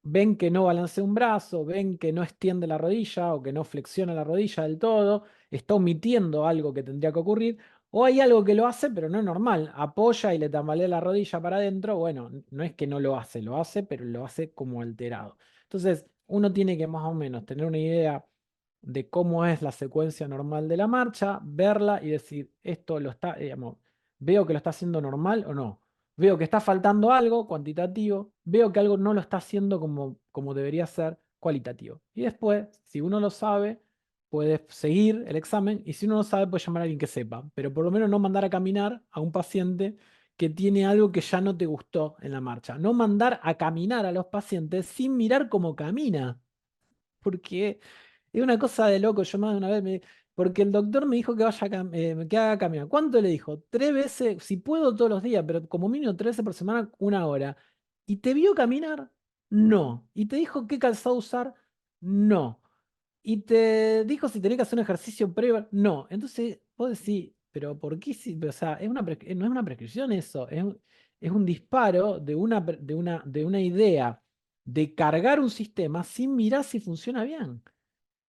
ven que no balancea un brazo, ven que no extiende la rodilla o que no flexiona la rodilla del todo, está omitiendo algo que tendría que ocurrir, o hay algo que lo hace, pero no es normal, apoya y le tambalea la rodilla para adentro. Bueno, no es que no lo hace, pero lo hace como alterado. Entonces, uno tiene que más o menos tener una idea de cómo es la secuencia normal de la marcha, verla y decir, esto lo está, digamos, veo que lo está haciendo normal o no. Veo que está faltando algo cuantitativo, veo que algo no lo está haciendo como debería ser cualitativo. Y después, si uno lo sabe, puede seguir el examen, y si uno no sabe, puede llamar a alguien que sepa, pero por lo menos no mandar a caminar a un paciente que tiene algo que ya no te gustó en la marcha. No mandar a caminar a los pacientes sin mirar cómo camina, porque es una cosa de loco. Yo más de una vez porque el doctor me dijo que vaya que haga caminar. ¿Cuánto le dijo? 3 veces, si puedo todos los días, pero como mínimo 3 veces por semana, 1 hora. ¿Y te vio caminar? No. ¿Y te dijo qué calzado usar? No. ¿Y te dijo si tenés que hacer un ejercicio previo? No. Entonces, vos decís, pero ¿por qué? O sea, no es una prescripción eso, es un disparo de una idea de cargar un sistema sin mirar si funciona bien.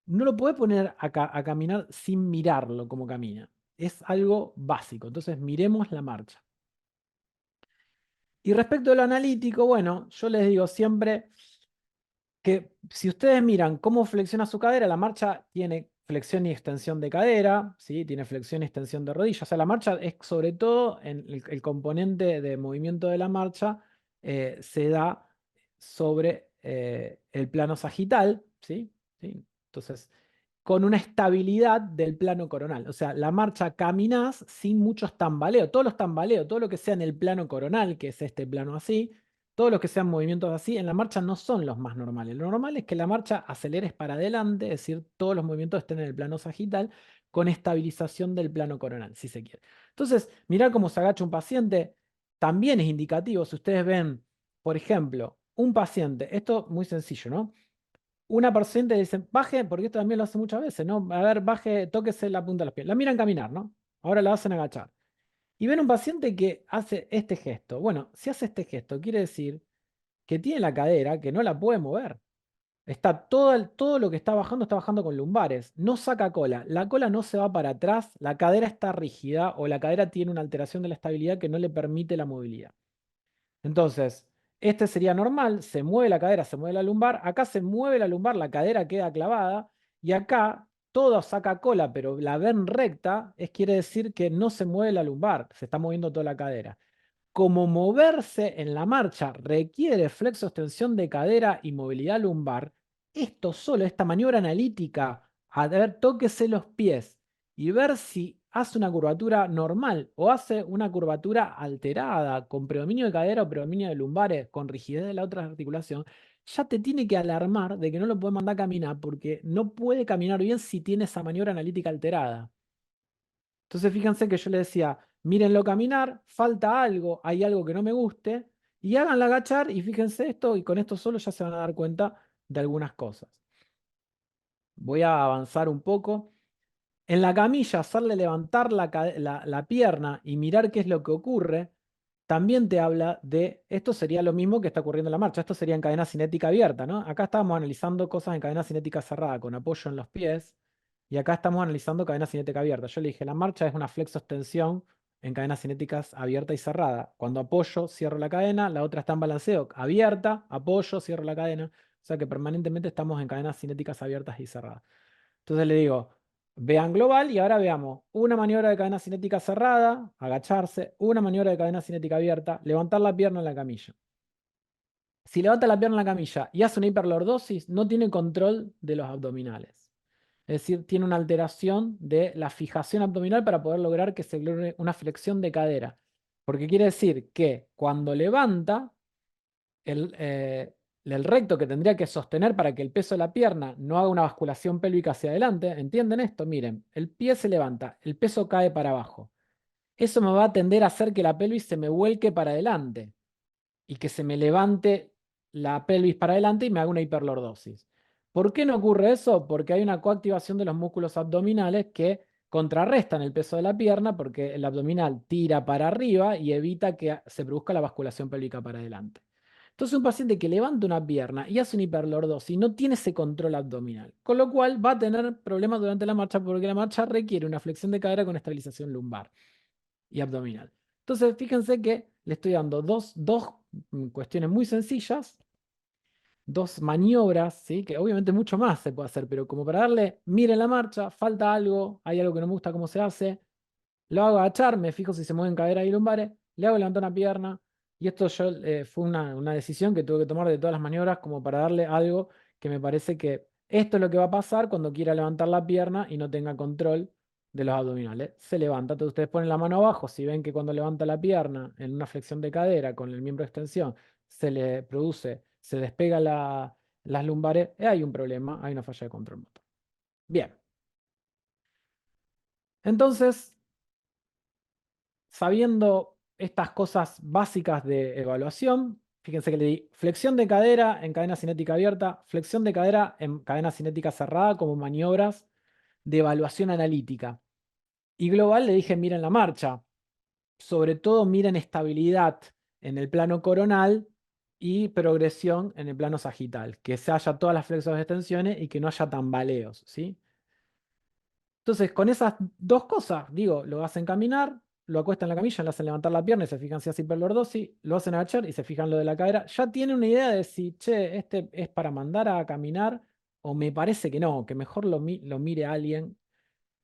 No lo puede poner a caminar sin mirarlo como camina. Es algo básico. Entonces, miremos la marcha. Y respecto a lo analítico, bueno, yo les digo siempre que si ustedes miran cómo flexiona su cadera, la marcha tiene flexión y extensión de cadera, ¿sí? Tiene flexión y extensión de rodilla. O sea, la marcha es sobre todo en el componente de movimiento de la marcha, se da sobre el plano sagital, ¿sí? ¿Sí? Entonces, con una estabilidad del plano coronal. O sea, la marcha caminás sin muchos tambaleos. Todos los tambaleos, todo lo que sea en el plano coronal, que es este plano así, todos los que sean movimientos así, en la marcha no son los más normales. Lo normal es que la marcha aceleres para adelante, es decir, todos los movimientos estén en el plano sagital, con estabilización del plano coronal, si se quiere. Entonces, mirar cómo se agacha un paciente también es indicativo. Si ustedes ven, por ejemplo, un paciente, esto muy sencillo, ¿no? Una paciente dice, baje, porque esto también lo hace muchas veces, ¿no? A ver, baje, tóquese la punta de los pies. La miran caminar, ¿no? Ahora la hacen agachar. Y ven un paciente que hace este gesto. Bueno, si hace este gesto, quiere decir que tiene la cadera que no la puede mover. Todo lo que está bajando con lumbares. No saca cola. La cola no se va para atrás. La cadera está rígida o la cadera tiene una alteración de la estabilidad que no le permite la movilidad. Entonces, Este sería normal, se mueve la cadera, se mueve la lumbar, acá se mueve la lumbar, la cadera queda clavada, y acá todo saca cola, pero la ven recta, quiere decir que no se mueve la lumbar, se está moviendo toda la cadera. Como moverse en la marcha requiere flexo-extensión de cadera y movilidad lumbar, esto solo, esta maniobra analítica, a ver, tóquese los pies y ver si hace una curvatura normal o hace una curvatura alterada, con predominio de cadera o predominio de lumbares, con rigidez de la otra articulación, ya te tiene que alarmar de que no lo puede mandar a caminar porque no puede caminar bien si tiene esa maniobra analítica alterada. Entonces fíjense que yo le decía, mírenlo caminar, falta algo, hay algo que no me guste, y háganla agachar y fíjense esto, y con esto solo ya se van a dar cuenta de algunas cosas. Voy a avanzar un poco. En la camilla, hacerle levantar la pierna y mirar qué es lo que ocurre, también te habla de, esto sería lo mismo que está ocurriendo en la marcha, esto sería en cadena cinética abierta, ¿no? Acá estábamos analizando cosas en cadena cinética cerrada, con apoyo en los pies, y acá estamos analizando cadena cinética abierta. Yo le dije, la marcha es una flexo-extensión en cadenas cinéticas abierta y cerrada. Cuando apoyo, cierro la cadena, la otra está en balanceo, abierta, apoyo, cierro la cadena. O sea que permanentemente estamos en cadenas cinéticas abiertas y cerradas. Entonces le digo, vean global y ahora veamos una maniobra de cadena cinética cerrada, agacharse, una maniobra de cadena cinética abierta, levantar la pierna en la camilla. Si levanta la pierna en la camilla y hace una hiperlordosis, no tiene control de los abdominales. Es decir, tiene una alteración de la fijación abdominal para poder lograr que se logre una flexión de cadera. Porque quiere decir que cuando levanta, el recto que tendría que sostener para que el peso de la pierna no haga una basculación pélvica hacia adelante, ¿entienden esto? Miren, el pie se levanta, el peso cae para abajo. Eso me va a tender a hacer que la pelvis se me vuelque para adelante y que se me levante la pelvis para adelante y me haga una hiperlordosis. ¿Por qué no ocurre eso? Porque hay una coactivación de los músculos abdominales que contrarrestan el peso de la pierna porque el abdominal tira para arriba y evita que se produzca la basculación pélvica para adelante. Entonces un paciente que levanta una pierna y hace una hiperlordosis no tiene ese control abdominal, con lo cual va a tener problemas durante la marcha porque la marcha requiere una flexión de cadera con estabilización lumbar y abdominal. Entonces, fíjense que le estoy dando dos cuestiones muy sencillas, dos maniobras, ¿sí? Que obviamente mucho más se puede hacer, pero como para darle, miren la marcha, falta algo, hay algo que no me gusta cómo se hace, lo hago agachar, me fijo si se mueven cadera y lumbares, le hago levantar una pierna, y esto yo, fue una decisión que tuve que tomar de todas las maniobras como para darle algo que me parece que esto es lo que va a pasar cuando quiera levantar la pierna y no tenga control de los abdominales. Se levanta, entonces ustedes ponen la mano abajo, si ven que cuando levanta la pierna en una flexión de cadera con el miembro de extensión se le produce, se despega las lumbares, hay un problema, hay una falla de control motor. Bien, entonces sabiendo estas cosas básicas de evaluación, fíjense que le di flexión de cadera en cadena cinética abierta, flexión de cadera en cadena cinética cerrada como maniobras de evaluación analítica. Y global le dije, miren la marcha, sobre todo miren estabilidad en el plano coronal y progresión en el plano sagital, que se haya todas las flexiones de extensiones y que no haya tambaleos, ¿sí? Entonces, con esas dos cosas, digo, lo hacen caminar, lo acuestan en la camilla, le hacen levantar la pierna y se fijan si hace hiperlordosis, lo hacen agachar y se fijan lo de la cadera. Ya tienen una idea de si, che, este es para mandar a caminar o me parece que no, que mejor lo mire a alguien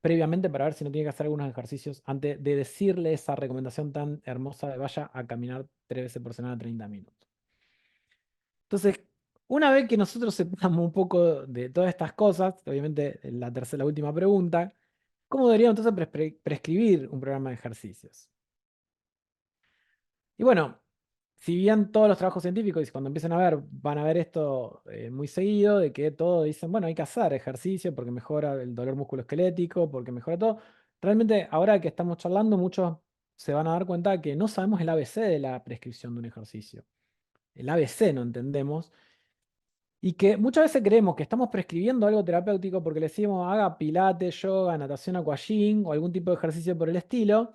previamente para ver si no tiene que hacer algunos ejercicios antes de decirle esa recomendación tan hermosa de vaya a caminar 3 veces por semana 30 minutos. Entonces, una vez que nosotros sepamos un poco de todas estas cosas, obviamente la última pregunta, ¿cómo deberíamos entonces prescribir un programa de ejercicios? Y bueno, si bien todos los trabajos científicos, y cuando empiecen a ver, van a ver esto muy seguido, de que todos dicen, bueno, hay que hacer ejercicio porque mejora el dolor musculoesquelético, porque mejora todo. Realmente, ahora que estamos charlando, muchos se van a dar cuenta que no sabemos el ABC de la prescripción de un ejercicio. El ABC no entendemos. Y que muchas veces creemos que estamos prescribiendo algo terapéutico porque le decimos haga pilates, yoga, natación aquagym o algún tipo de ejercicio por el estilo.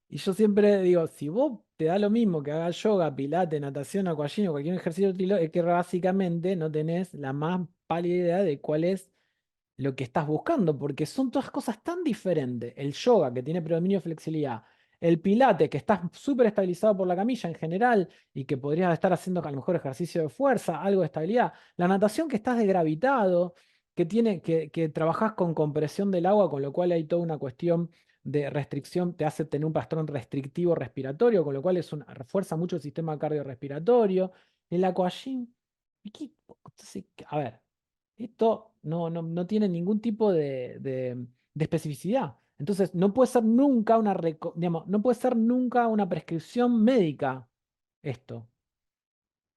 Y yo siempre digo, si vos te da lo mismo que haga yoga, pilates, natación aquagym o cualquier ejercicio de estilo, es que básicamente no tenés la más pálida idea de cuál es lo que estás buscando, porque son todas cosas tan diferentes. El yoga, que tiene predominio de flexibilidad, El Pilates, que estás súper estabilizado por la camilla en general y que podrías estar haciendo a lo mejor ejercicio de fuerza, algo de estabilidad. La natación, que estás desgravitado, que trabajás con compresión del agua, con lo cual hay toda una cuestión de restricción, te hace tener un patrón restrictivo respiratorio, con lo cual refuerza mucho el sistema cardiorrespiratorio. El aquagym, entonces, a ver, esto no tiene ningún tipo de especificidad. Entonces, no puede ser nunca digamos, no puede ser nunca una prescripción médica esto,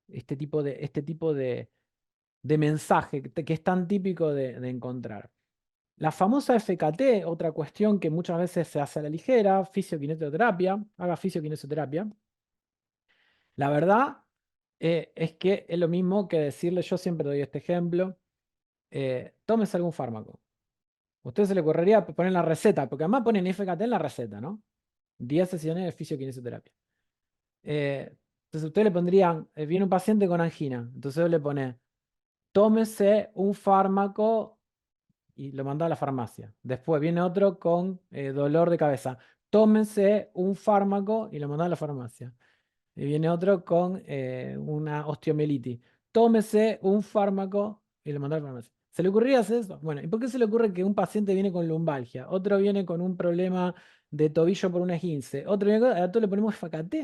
este tipo de mensaje que es tan típico de encontrar. La famosa FKT, otra cuestión que muchas veces se hace a la ligera, fisioquinesioterapia, haga fisioquinesioterapia. La verdad es que es lo mismo que decirle, yo siempre doy este ejemplo, tómese algún fármaco. A usted se le ocurriría poner la receta, porque además ponen FKT en la receta, ¿no? 10 sesiones de fisioquinesioterapia. Entonces usted le pondrían, viene un paciente con angina, entonces le pone, tómese un fármaco y lo manda a la farmacia. Después viene otro con dolor de cabeza, tómese un fármaco y lo manda a la farmacia. Y viene otro con una osteomielitis. Tómese un fármaco y lo manda a la farmacia. ¿Se le ocurriría hacer eso? Bueno, ¿y por qué se le ocurre que un paciente viene con lumbalgia? Otro viene con un problema de tobillo por un esguince. Otro viene a todos le ponemos FKT.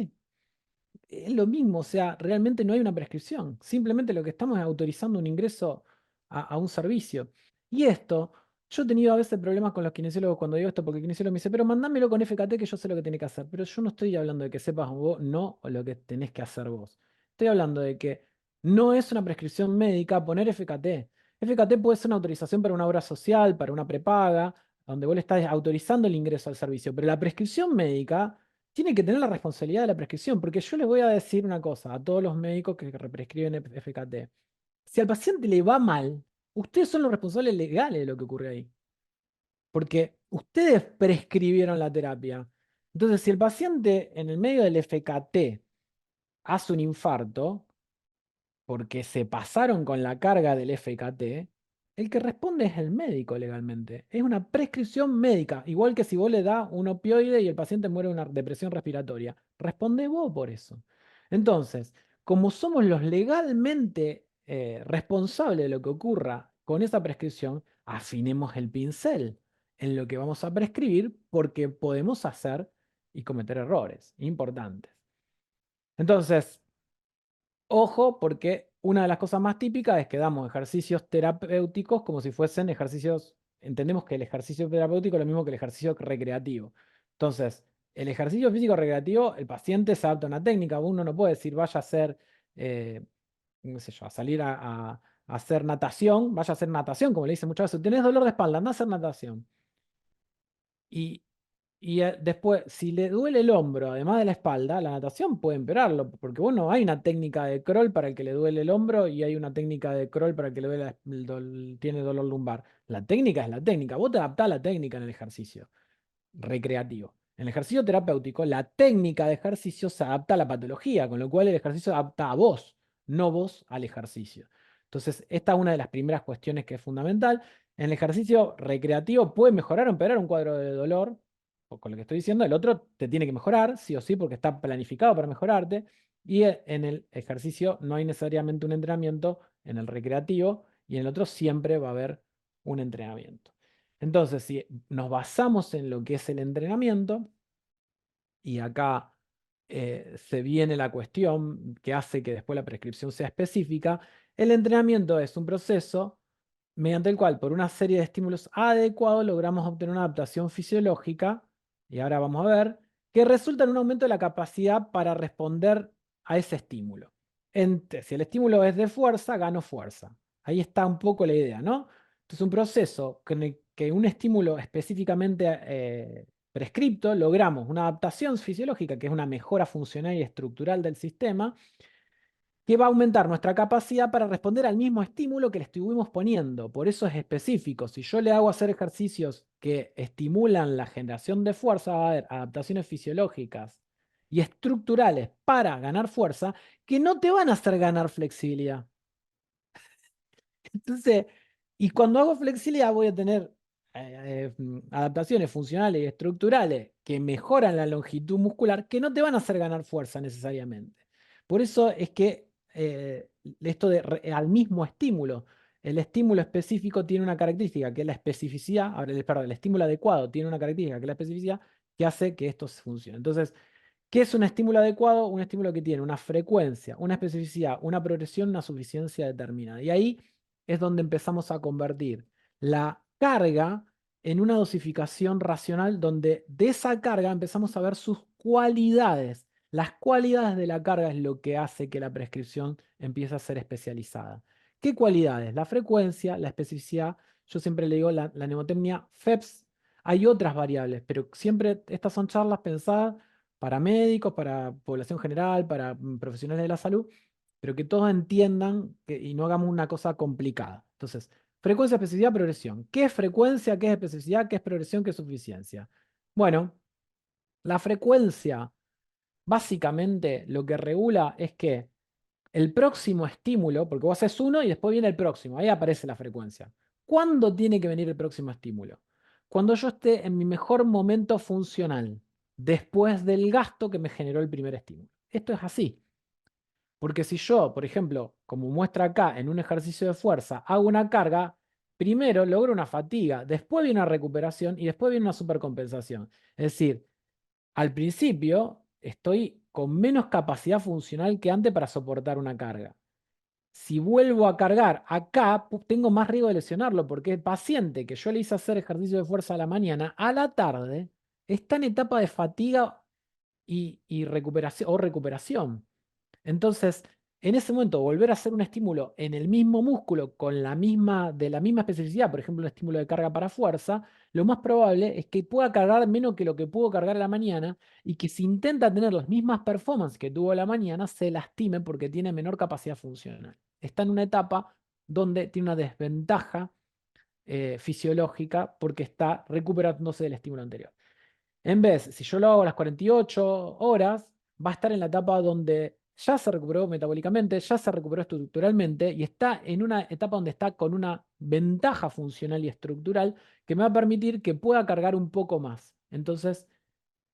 Es lo mismo, o sea, realmente no hay una prescripción. Simplemente lo que estamos es autorizando un ingreso a un servicio. Y esto, yo he tenido a veces problemas con los kinesiólogos cuando digo esto, porque el kinesiólogo me dice, pero mándamelo con FKT que yo sé lo que tiene que hacer. Pero yo no estoy hablando de que sepas vos no o lo que tenés que hacer vos. Estoy hablando de que no es una prescripción médica poner FKT. FKT puede ser una autorización para una obra social, para una prepaga, donde vos le estás autorizando el ingreso al servicio. Pero la prescripción médica tiene que tener la responsabilidad de la prescripción, porque yo les voy a decir una cosa a todos los médicos que prescriben FKT. Si al paciente le va mal, ustedes son los responsables legales de lo que ocurre ahí, porque ustedes prescribieron la terapia. Entonces, si el paciente en el medio del FKT hace un infarto, porque se pasaron con la carga del FKT, el que responde es el médico legalmente. Es una prescripción médica, igual que si vos le das un opioide y el paciente muere de una depresión respiratoria. Responde vos por eso. Entonces, como somos los legalmente responsables de lo que ocurra con esa prescripción, afinemos el pincel en lo que vamos a prescribir porque podemos hacer y cometer errores importantes. Entonces, ojo, porque una de las cosas más típicas es que damos ejercicios terapéuticos como si fuesen ejercicios, entendemos que el ejercicio terapéutico es lo mismo que el ejercicio recreativo. Entonces, el ejercicio físico recreativo, el paciente se adapta a una técnica, uno no puede decir vaya a hacer, qué sé yo, a salir a hacer natación, vaya a hacer natación, como le dicen muchas veces, tenés dolor de espalda, anda a hacer natación. Y, y después, si le duele el hombro, además de la espalda, la natación puede empeorarlo, porque bueno, hay una técnica de crawl para el que le duele el hombro y hay una técnica de crawl para el que le duele tiene dolor lumbar. La técnica es la técnica, vos te adaptás a la técnica en el ejercicio recreativo. En el ejercicio terapéutico, la técnica de ejercicio se adapta a la patología, con lo cual el ejercicio se adapta a vos, no vos al ejercicio. Entonces, esta es una de las primeras cuestiones que es fundamental. En el ejercicio recreativo puede mejorar o empeorar un cuadro de dolor, o con lo que estoy diciendo, el otro te tiene que mejorar, sí o sí, porque está planificado para mejorarte. Y en el ejercicio no hay necesariamente un entrenamiento, en el recreativo, y en el otro siempre va a haber un entrenamiento. Entonces, si nos basamos en lo que es el entrenamiento, y acá se viene la cuestión que hace que después la prescripción sea específica, el entrenamiento es un proceso mediante el cual por una serie de estímulos adecuados logramos obtener una adaptación fisiológica, y ahora vamos a ver, que resulta en un aumento de la capacidad para responder a ese estímulo. Si el estímulo es de fuerza, gano fuerza. Ahí está un poco la idea, ¿no? Entonces, un proceso con el que un estímulo específicamente prescripto, logramos una adaptación fisiológica, que es una mejora funcional y estructural del sistema, que va a aumentar nuestra capacidad para responder al mismo estímulo que le estuvimos poniendo. Por eso es específico. Si yo le hago hacer ejercicios que estimulan la generación de fuerza, va a haber adaptaciones fisiológicas y estructurales para ganar fuerza que no te van a hacer ganar flexibilidad. Entonces, y cuando hago flexibilidad voy a tener adaptaciones funcionales y estructurales que mejoran la longitud muscular, que no te van a hacer ganar fuerza necesariamente. Por eso es que esto al mismo estímulo, el estímulo específico tiene una característica que es la especificidad, perdón, el estímulo adecuado tiene una característica que es la especificidad que hace que esto funcione. Entonces, ¿qué es un estímulo adecuado? Un estímulo que tiene una frecuencia, una especificidad, una progresión, una suficiencia determinada. Y ahí es donde empezamos a convertir la carga en una dosificación racional, donde de esa carga empezamos a ver sus cualidades. Las cualidades de la carga es lo que hace que la prescripción empiece a ser especializada. ¿Qué cualidades? La frecuencia, la especificidad. Yo siempre le digo la mnemotecnia FEPS. Hay otras variables, pero siempre estas son charlas pensadas para médicos, para población general, para profesionales de la salud, pero que todos entiendan y no hagamos una cosa complicada. Entonces, frecuencia, especificidad, progresión. ¿Qué es frecuencia? ¿Qué es especificidad? ¿Qué es progresión? ¿Qué es suficiencia? Bueno, la frecuencia básicamente lo que regula es que el próximo estímulo, porque vos haces uno y después viene el próximo, ahí aparece la frecuencia. ¿Cuándo tiene que venir el próximo estímulo? Cuando yo esté en mi mejor momento funcional, después del gasto que me generó el primer estímulo. Esto es así. Porque si yo, por ejemplo, como muestra acá en un ejercicio de fuerza, hago una carga, primero logro una fatiga, después viene una recuperación y después viene una supercompensación. Es decir, al principio estoy con menos capacidad funcional que antes para soportar una carga. Si vuelvo a cargar acá, tengo más riesgo de lesionarlo, porque el paciente que yo le hice hacer ejercicio de fuerza a la mañana, a la tarde, está en etapa de fatiga y recuperación. Entonces, en ese momento, volver a hacer un estímulo en el mismo músculo de la misma especificidad, por ejemplo, un estímulo de carga para fuerza, lo más probable es que pueda cargar menos que lo que pudo cargar a la mañana y que si intenta tener las mismas performances que tuvo a la mañana, se lastime porque tiene menor capacidad funcional. Está en una etapa donde tiene una desventaja fisiológica porque está recuperándose del estímulo anterior. En vez, si yo lo hago a las 48 horas, va a estar en la etapa donde ya se recuperó metabólicamente, ya se recuperó estructuralmente y está en una etapa donde está con una ventaja funcional y estructural que me va a permitir que pueda cargar un poco más. Entonces,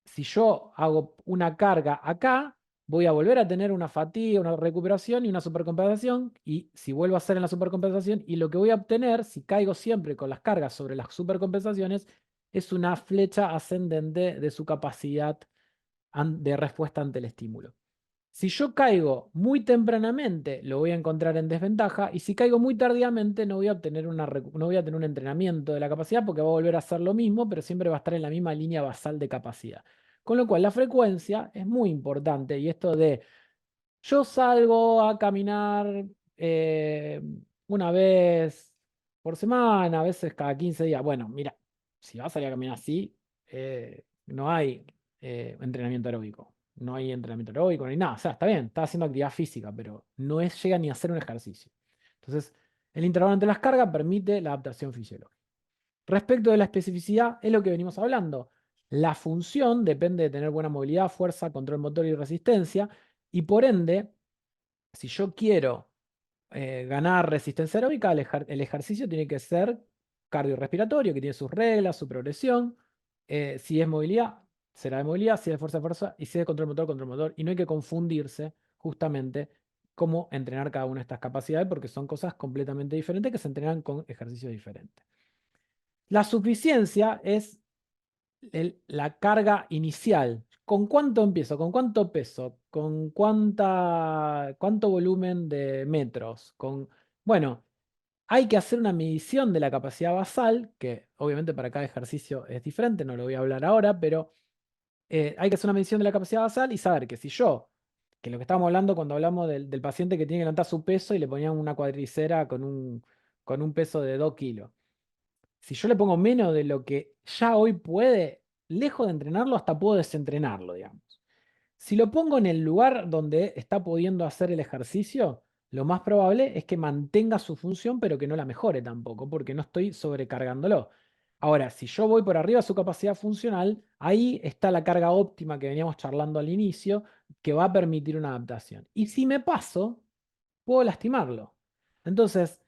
si yo hago una carga acá, voy a volver a tener una fatiga, una recuperación y una supercompensación. Y si vuelvo a hacer en la supercompensación, y lo que voy a obtener, si caigo siempre con las cargas sobre las supercompensaciones, es una flecha ascendente de su capacidad de respuesta ante el estímulo. Si yo caigo muy tempranamente, lo voy a encontrar en desventaja, y si caigo muy tardíamente, no voy a obtener no voy a tener un entrenamiento de la capacidad porque va a volver a hacer lo mismo, pero siempre va a estar en la misma línea basal de capacidad. Con lo cual, la frecuencia es muy importante y esto de yo salgo a caminar eh, una vez por semana, a veces cada 15 días. Bueno, mira, si vas a salir a caminar así, no hay entrenamiento aeróbico. No hay entrenamiento aeróbico, ni nada. O sea, está bien, está haciendo actividad física, pero no llega ni a hacer un ejercicio. Entonces, el intervalo entre las cargas permite la adaptación fisiológica. Respecto de la especificidad, es lo que venimos hablando. La función depende de tener buena movilidad, fuerza, control motor y resistencia, y por ende, si yo quiero ganar resistencia aeróbica, el ejercicio tiene que ser cardiorrespiratorio, que tiene sus reglas, su progresión. Si es movilidad, será de movilidad, si es de fuerza, fuerza, y si es de control motor. Y no hay que confundirse justamente cómo entrenar cada una de estas capacidades, porque son cosas completamente diferentes que se entrenan con ejercicios diferentes. La suficiencia es la carga inicial. ¿Con cuánto empiezo? ¿Con cuánto peso? ¿Con cuánto volumen de metros? Bueno, hay que hacer una medición de la capacidad basal, que obviamente para cada ejercicio es diferente, no lo voy a hablar ahora, pero hay que hacer una medición de la capacidad basal y saber que si yo, que lo que estábamos hablando cuando hablamos del paciente que tiene que levantar su peso y le ponían una cuadricera con un peso de 2 kilos. Si yo le pongo menos de lo que ya hoy puede, lejos de entrenarlo, hasta puedo desentrenarlo, digamos. Si lo pongo en el lugar donde está pudiendo hacer el ejercicio, lo más probable es que mantenga su función, pero que no la mejore tampoco, porque no estoy sobrecargándolo. Ahora, si yo voy por arriba de su capacidad funcional, ahí está la carga óptima que veníamos charlando al inicio, que va a permitir una adaptación. Y si me paso, puedo lastimarlo. Entonces,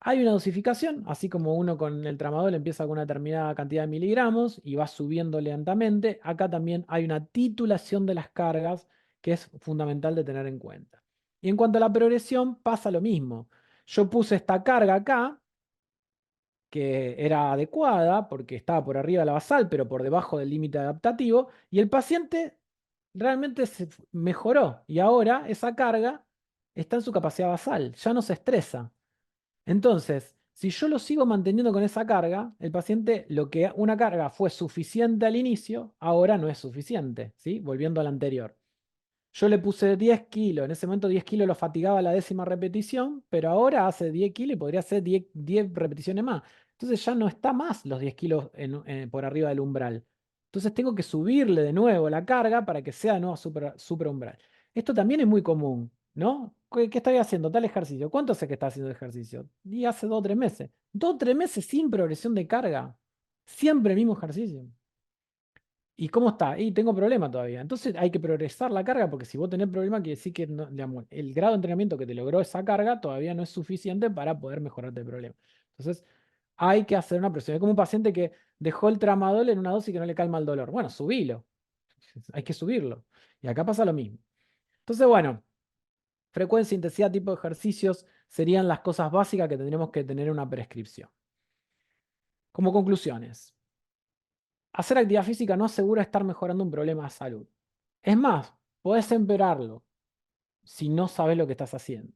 Hay una dosificación, así como uno con el tramadol empieza con una determinada cantidad de miligramos y va subiendo lentamente, acá también hay una titulación de las cargas que es fundamental de tener en cuenta. Y en cuanto a la progresión, pasa lo mismo. Yo puse esta carga acá, que era adecuada porque estaba por arriba de la basal, pero por debajo del límite adaptativo, y el paciente realmente se mejoró y ahora esa carga está en su capacidad basal, ya no se estresa. Entonces, si yo lo sigo manteniendo con esa carga, el paciente, lo que una carga fue suficiente al inicio, ahora no es suficiente, ¿sí? Volviendo al anterior. Yo le puse 10 kilos, en ese momento 10 kilos lo fatigaba la 10ª repetición, pero ahora hace 10 kilos y podría hacer 10 repeticiones más. Entonces ya no está más los 10 kilos por arriba del umbral. Entonces tengo que subirle de nuevo la carga para que sea de nuevo super umbral. Esto también es muy común, ¿no? ¿Qué estoy haciendo? Tal ejercicio. ¿Cuánto hace que está haciendo ejercicio? Y hace 2 o 3 meses. 2 o 3 meses sin progresión de carga. Siempre el mismo ejercicio. ¿Y cómo está? Y tengo problema todavía. Entonces hay que progresar la carga porque si vos tenés problema quiere decir que digamos, el grado de entrenamiento que te logró esa carga todavía no es suficiente para poder mejorarte el problema. Entonces hay que hacer una presión. Es como un paciente que dejó el tramadol en una dosis que no le calma el dolor. Bueno, subilo. Hay que subirlo. Y acá pasa lo mismo. Entonces, bueno, frecuencia, intensidad, tipo de ejercicios serían las cosas básicas que tendremos que tener en una prescripción. Como conclusiones. Hacer actividad física no asegura estar mejorando un problema de salud. Es más, podés empeorarlo si no sabes lo que estás haciendo.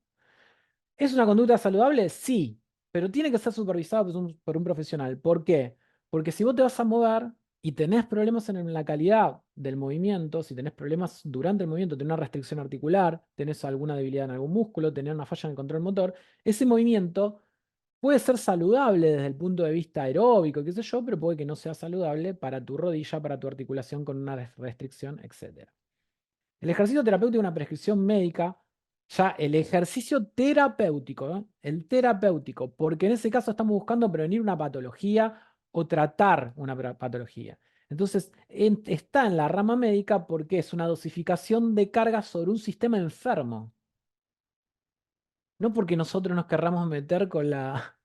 ¿Es una conducta saludable? Sí, pero tiene que ser supervisada por un profesional. ¿Por qué? Porque si vos te vas a mover y tenés problemas en la calidad del movimiento, si tenés problemas durante el movimiento, tenés una restricción articular, tenés alguna debilidad en algún músculo, tenés una falla en el control motor, ese movimiento puede ser saludable desde el punto de vista aeróbico, qué sé yo, pero puede que no sea saludable para tu rodilla, para tu articulación con una restricción, etc. El ejercicio terapéutico es una prescripción médica, ya el ejercicio terapéutico, ¿eh? El terapéutico, porque en ese caso estamos buscando prevenir una patología o tratar una patología. Entonces, está en la rama médica porque es una dosificación de carga sobre un sistema enfermo. No porque nosotros nos querramos meter con la,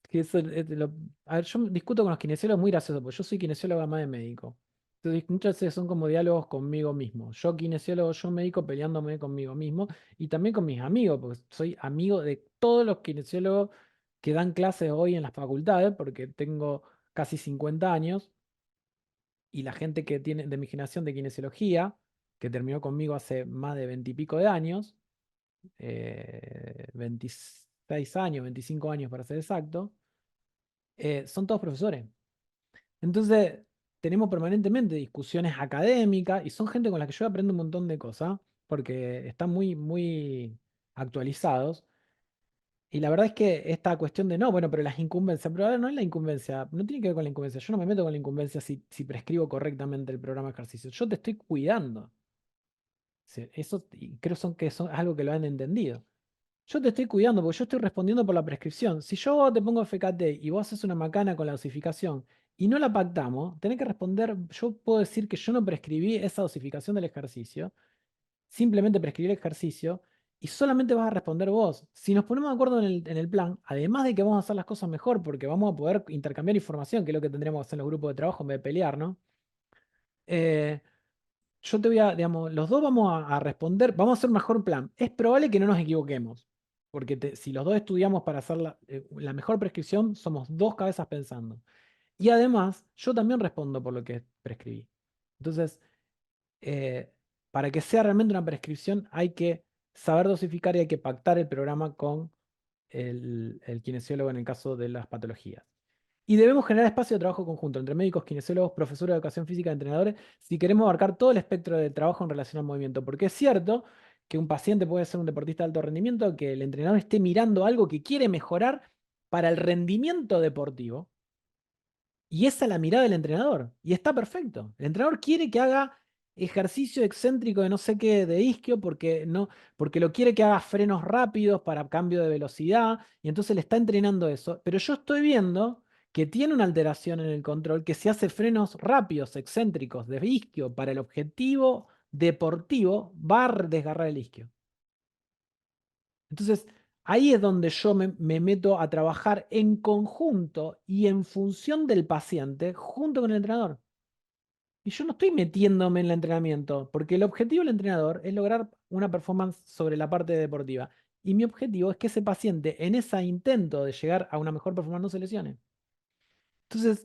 que eso a ver, yo discuto con los kinesiólogos muy gracioso, porque yo soy kinesiólogo además de médico. Entonces, muchas veces son como diálogos conmigo mismo. Yo kinesiólogo, yo médico peleándome conmigo mismo y también con mis amigos, porque soy amigo de todos los kinesiólogos que dan clases hoy en las facultades, porque tengo casi 50 años y la gente que tiene de mi generación de kinesiología, que terminó conmigo hace más de 20 y pico de años, 26 años, 25 años para ser exacto, son todos profesores. Entonces, tenemos permanentemente discusiones académicas y son gente con la que yo aprendo un montón de cosas porque están muy, muy actualizados. Y la verdad es que esta cuestión de no, bueno, pero las incumbencias, pero a ver, no es la incumbencia, no tiene que ver con la incumbencia. Yo no me meto con la incumbencia si prescribo correctamente el programa de ejercicio. Yo te estoy cuidando. Sí, eso y creo que son algo que lo han entendido. Yo te estoy cuidando porque yo estoy respondiendo por la prescripción. Si yo te pongo FKT y vos haces una macana con la dosificación y no la pactamos, tenés que responder, yo puedo decir que yo no prescribí esa dosificación del ejercicio, simplemente prescribí el ejercicio y solamente vas a responder vos. Si nos ponemos de acuerdo en el plan, además de que vamos a hacer las cosas mejor porque vamos a poder intercambiar información, que es lo que tendríamos que hacer en los grupos de trabajo en vez de pelear, ¿no? Eh, yo te voy a, digamos, los dos vamos a responder, vamos a hacer un mejor plan. Es probable que no nos equivoquemos, porque si los dos estudiamos para hacer la mejor prescripción, somos dos cabezas pensando. Y además, yo también respondo por lo que prescribí. Entonces, eh, para que sea realmente una prescripción, hay que saber dosificar y hay que pactar el programa con el kinesiólogo en el caso de las patologías. Y debemos generar espacio de trabajo conjunto entre médicos, kinesiólogos, profesores de educación física, entrenadores, si queremos abarcar todo el espectro de trabajo en relación al movimiento. Porque es cierto que un paciente puede ser un deportista de alto rendimiento, que el entrenador esté mirando algo que quiere mejorar para el rendimiento deportivo. Y esa es la mirada del entrenador. Y está perfecto. El entrenador quiere que haga ejercicio excéntrico de no sé qué de isquio porque, no, porque lo quiere que haga frenos rápidos para cambio de velocidad. Y entonces le está entrenando eso. Pero yo estoy viendo que tiene una alteración en el control que si hace frenos rápidos, excéntricos de isquio para el objetivo deportivo, va a desgarrar el isquio. Entonces, ahí es donde yo me meto a trabajar en conjunto y en función del paciente junto con el entrenador. Y yo no estoy metiéndome en el entrenamiento, porque el objetivo del entrenador es lograr una performance sobre la parte deportiva. Y mi objetivo es que ese paciente, en ese intento de llegar a una mejor performance, no se lesione. Entonces,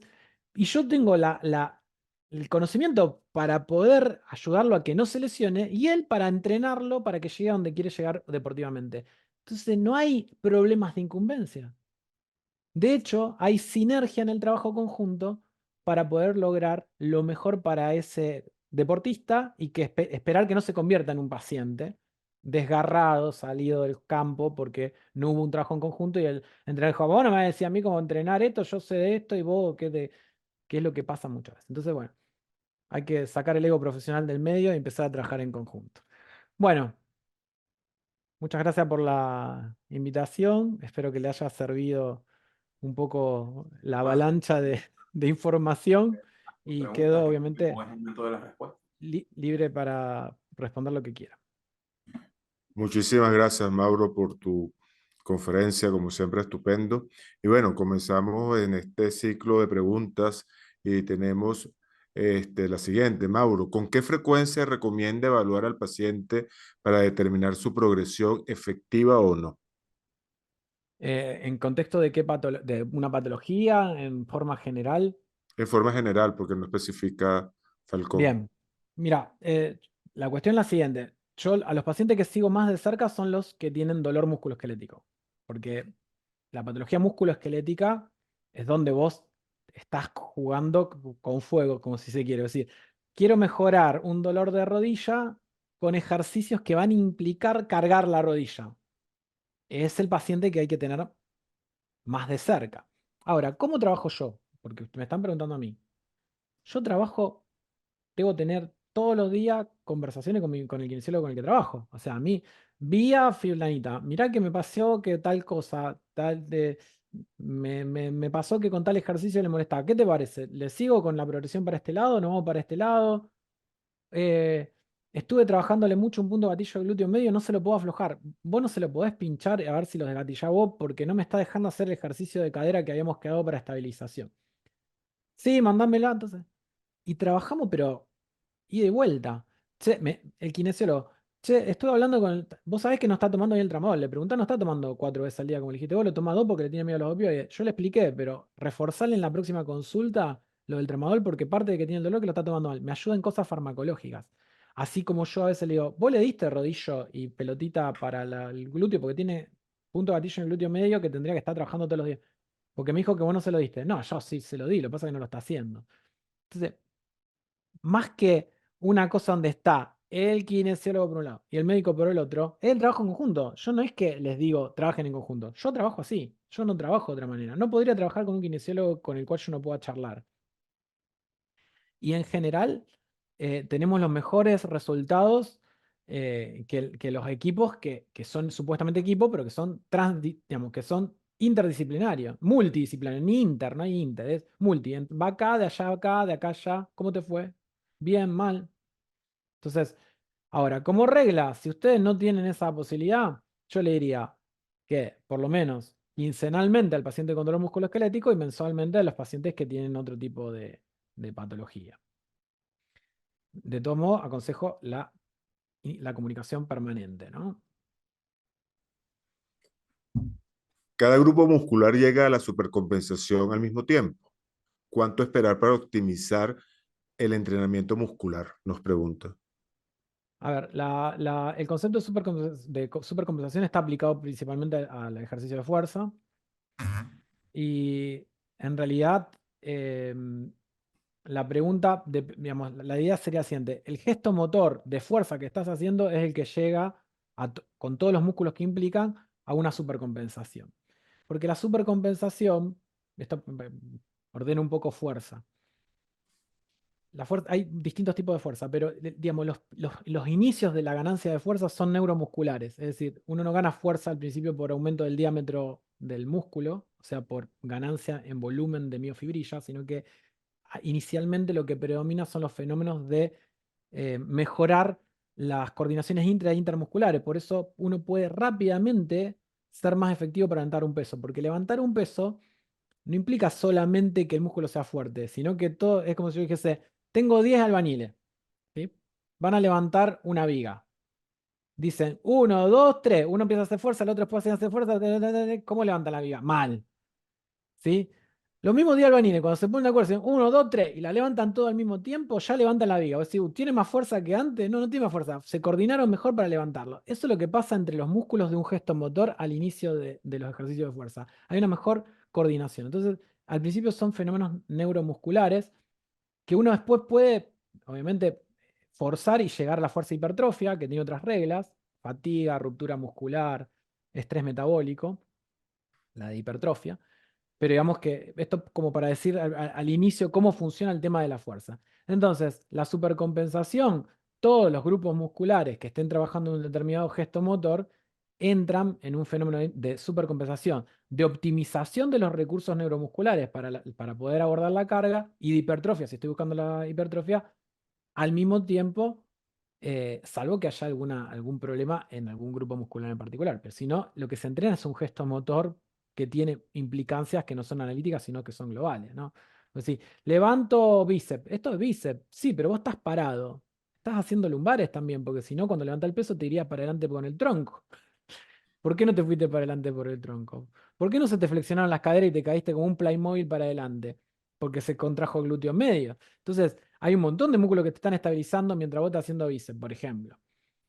y yo tengo el conocimiento para poder ayudarlo a que no se lesione y él para entrenarlo para que llegue a donde quiere llegar deportivamente. Entonces, no hay problemas de incumbencia. De hecho, hay sinergia en el trabajo conjunto para poder lograr lo mejor para ese deportista y que esperar que no se convierta en un paciente desgarrado, salido del campo porque no hubo un trabajo en conjunto y el entrenador dijo, vos no me decís a mí cómo entrenar esto, yo sé de esto y vos qué es lo que pasa muchas veces. Entonces, bueno, hay que sacar el ego profesional del medio y empezar a trabajar en conjunto. Bueno, muchas gracias por la invitación. Espero que le haya servido un poco la Bueno, avalancha de información y preguntas quedo y obviamente cómo es el método de las respuestas. libre para responder lo que quiera. Muchísimas gracias, Mauro, por tu conferencia, como siempre, estupendo. Y bueno, comenzamos en este ciclo de preguntas y tenemos la siguiente. Mauro, ¿con qué frecuencia recomienda evaluar al paciente para determinar su progresión efectiva o no? ¿En contexto de de una patología, en forma general? En forma general, porque no especifica Falcón. Bien, mira, la cuestión es la siguiente. Yo a los pacientes que sigo más de cerca son los que tienen dolor musculoesquelético, porque la patología musculoesquelética es donde vos estás jugando con fuego, como si se quiere. Es decir, quiero mejorar un dolor de rodilla con ejercicios que van a implicar cargar la rodilla. Es el paciente que hay que tener más de cerca. Ahora, ¿cómo trabajo yo? Porque me están preguntando a mí. Yo trabajo, debo tener todos los días conversaciones con el kinesiólogo con el que trabajo. O sea, a mí, vía Fiblanita, mirá que me pasó que tal cosa, me pasó que con tal ejercicio le molestaba. ¿Qué te parece? ¿Le sigo con la progresión para este lado? ¿No vamos para este lado? Eh, Estuve trabajándole mucho un punto gatillo de glúteo medio, no se lo puedo aflojar. Vos no se lo podés pinchar a ver si lo desgatillás vos porque no me está dejando hacer el ejercicio de cadera que habíamos quedado para estabilización. Sí, mandámela entonces. Y trabajamos, pero y de vuelta. Che, el kinesiólogo. Che, estuve hablando con vos sabés que no está tomando bien el tramadol. Le pregunté, no está tomando 4 veces al día, como le dijiste. Vos lo tomás 2 porque le tiene miedo a los opioides. Yo le expliqué, pero reforzarle en la próxima consulta lo del tramadol porque parte de que tiene el dolor que lo está tomando mal. Me ayuda en cosas farmacológicas. Así como yo a veces le digo, vos le diste rodillo y pelotita para el glúteo porque tiene punto de gatillo en el glúteo medio que tendría que estar trabajando todos los días. Porque me dijo que vos no se lo diste. No, yo sí se lo di, lo que pasa es que no lo está haciendo. Entonces, más que una cosa donde está el kinesiólogo por un lado y el médico por el otro, es el trabajo en conjunto. Yo no es que les digo, trabajen en conjunto. Yo trabajo así. Yo no trabajo de otra manera. No podría trabajar con un kinesiólogo con el cual yo no pueda charlar. Y en general, tenemos los mejores resultados que los equipos que son supuestamente equipos, pero que son digamos, que son interdisciplinarios, multidisciplinarios, ni inter, no hay inter, es multi. Va acá, de acá, allá. ¿Cómo te fue? Bien, mal. Entonces, ahora, como regla, si ustedes no tienen esa posibilidad, yo le diría que por lo menos quincenalmente al paciente con dolor musculoesquelético y mensualmente a los pacientes que tienen otro tipo de patología. De todo modo, aconsejo la comunicación permanente, ¿no? Cada grupo muscular llega a la supercompensación al mismo tiempo. ¿Cuánto esperar para optimizar el entrenamiento muscular? Nos pregunta. A ver, el concepto de supercompensación está aplicado principalmente al ejercicio de fuerza y en realidad la pregunta, digamos, la idea sería la siguiente. El gesto motor de fuerza que estás haciendo es el que llega con todos los músculos que implican a una supercompensación. Porque la supercompensación, esto ordena un poco fuerza. Hay distintos tipos de fuerza, pero digamos, los inicios de la ganancia de fuerza son neuromusculares. Es decir, uno no gana fuerza al principio por aumento del diámetro del músculo, o sea, por ganancia en volumen de miofibrilla, sino que inicialmente lo que predomina son los fenómenos de mejorar las coordinaciones intra e intermusculares. Por eso uno puede rápidamente ser más efectivo para levantar un peso, porque levantar un peso no implica solamente que el músculo sea fuerte, sino que todo es como si yo dijese, tengo 10 albañiles, ¿sí? Van a levantar una viga. Dicen, uno, dos, tres. Uno empieza a hacer fuerza, el otro después hace fuerza. ¿Cómo levantan la viga? Mal. ¿Sí? Los mismos días albañiles, cuando se ponen de acuerdo, dicen 1, 2, 3 y la levantan todo al mismo tiempo, ya levantan la viga. O sea, ¿tiene más fuerza que antes? No, no tiene más fuerza. Se coordinaron mejor para levantarlo. Eso es lo que pasa entre los músculos de un gesto motor al inicio de los ejercicios de fuerza. Hay una mejor coordinación. Entonces, al principio son fenómenos neuromusculares que uno después puede, obviamente, forzar y llegar a la fuerza hipertrofia, que tiene otras reglas: fatiga, ruptura muscular, estrés metabólico, la de hipertrofia. Pero digamos que esto como para decir al inicio cómo funciona el tema de la fuerza. Entonces, la supercompensación, todos los grupos musculares que estén trabajando en un determinado gesto motor entran en un fenómeno de supercompensación, de optimización de los recursos neuromusculares para poder abordar la carga, y de hipertrofia, si estoy buscando la hipertrofia, al mismo tiempo, salvo que haya algún problema en algún grupo muscular en particular. Pero si no, lo que se entrena es un gesto motor que tiene implicancias que no son analíticas, sino que son globales, ¿no? Es decir, levanto bíceps. Esto es bíceps, sí, pero vos estás parado. Estás haciendo lumbares también, porque si no, cuando levanta el peso te irías para adelante con el tronco. ¿Por qué no te fuiste para adelante por el tronco? ¿Por qué no se te flexionaron las caderas y te caíste como un Playmobil para adelante? Porque se contrajo el glúteo medio. Entonces, hay un montón de músculos que te están estabilizando mientras vos estás haciendo bíceps, por ejemplo.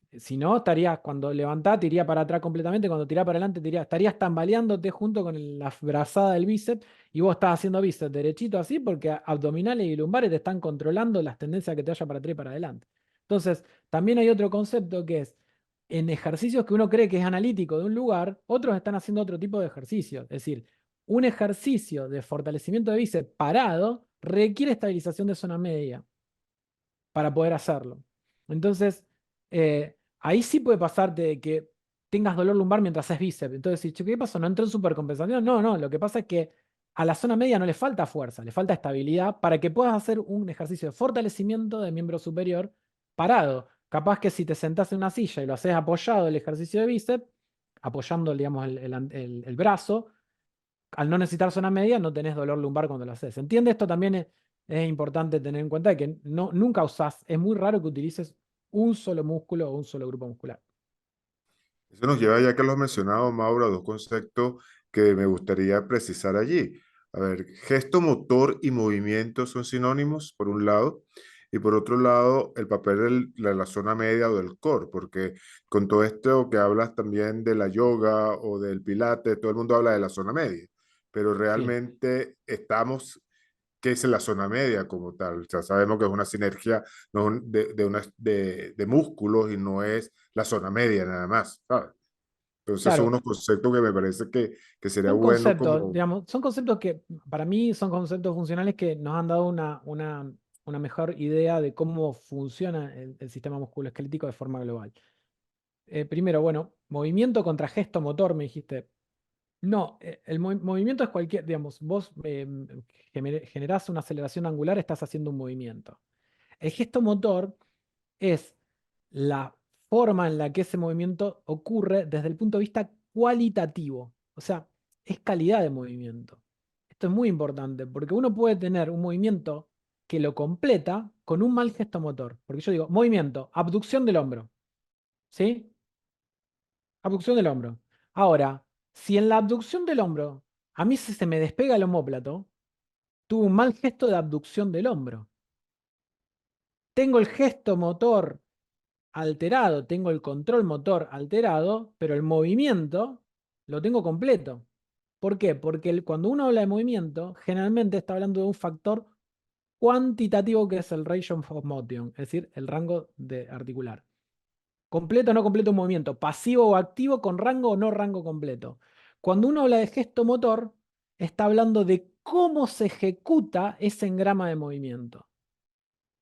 Si no, estarías, cuando levantás, te iría para atrás completamente, cuando tirás para adelante, estarías tambaleándote junto con la brazada del bíceps, y vos estás haciendo bíceps derechito así porque abdominales y lumbares te están controlando las tendencias que te vaya para atrás y para adelante. Entonces, también hay otro concepto que es, en ejercicios que uno cree que es analítico de un lugar, otros están haciendo otro tipo de ejercicio. Es decir, un ejercicio de fortalecimiento de bíceps parado requiere estabilización de zona media para poder hacerlo. Entonces, ahí sí puede pasarte de que tengas dolor lumbar mientras haces bíceps. Entonces, si, ¿qué pasó? ¿No entró en supercompensación? No, no, lo que pasa es que a la zona media no le falta fuerza, le falta estabilidad para que puedas hacer un ejercicio de fortalecimiento de miembro superior parado. Capaz que si te sentás en una silla y lo haces apoyado el ejercicio de bíceps, apoyando, digamos, el brazo, al no necesitar zona media, no tenés dolor lumbar cuando lo haces. ¿Se entiende? Esto también es importante tener en cuenta, que no, nunca usás, es muy raro que utilices un solo músculo o un solo grupo muscular. Eso nos lleva, ya que lo has mencionado, Mauro, a dos conceptos que me gustaría precisar allí. A ver, gesto motor y movimiento son sinónimos, por un lado, y por otro lado, el papel de la zona media o del core, porque con todo esto que hablas también de la yoga o del pilate, todo el mundo habla de la zona media, pero Sí, realmente estamos, ¿qué es la zona media como tal? O sea, sabemos que es una sinergia no, de músculos y no es la zona media nada más, ¿sabes? Entonces son claro, unos conceptos que me parece que sería son bueno conceptos, como... digamos, son conceptos que para mí son conceptos funcionales que nos han dado una mejor idea de cómo funciona el sistema musculoesquelético de forma global. Primero, bueno, movimiento contra gesto motor, me dijiste. No, el movimiento es cualquier, digamos, vos generás una aceleración angular, estás haciendo un movimiento. El gesto motor es la forma en la que ese movimiento ocurre desde el punto de vista cualitativo, o sea, es calidad de movimiento. Esto es muy importante porque uno puede tener un movimiento que lo completa con un mal gesto motor. Porque yo digo, movimiento, abducción del hombro, ¿sí? Abducción del hombro. Ahora, si en la abducción del hombro a mí se me despega el omóplato, tuve un mal gesto de abducción del hombro. Tengo el gesto motor alterado, tengo el control motor alterado, pero el movimiento lo tengo completo. ¿Por qué? Porque cuando uno habla de movimiento, generalmente está hablando de un factor cuantitativo que es el range of motion, es decir, el rango de articular. Completo o no completo un movimiento, pasivo o activo, con rango o no rango completo. Cuando uno habla de gesto motor, está hablando de cómo se ejecuta ese engrama de movimiento.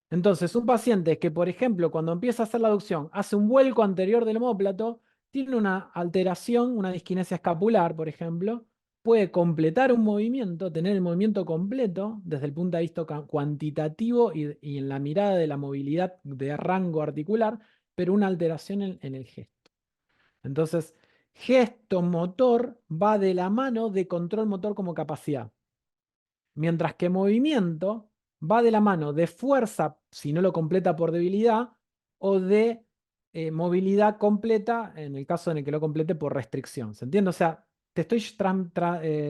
Entonces, un paciente que, por ejemplo, cuando empieza a hacer la aducción, hace un vuelco anterior del omóplato, tiene una alteración, una disquinesia escapular, por ejemplo, puede completar un movimiento, tener el movimiento completo desde el punto de vista cuantitativo y en la mirada de la movilidad de rango articular, pero una alteración en el gesto. Entonces, Gesto motor va de la mano de control motor como capacidad. Mientras que movimiento va de la mano de fuerza, si no lo completa por debilidad, o de movilidad completa, en el caso en el que lo complete por restricción. ¿Se entiende? O sea, te estoy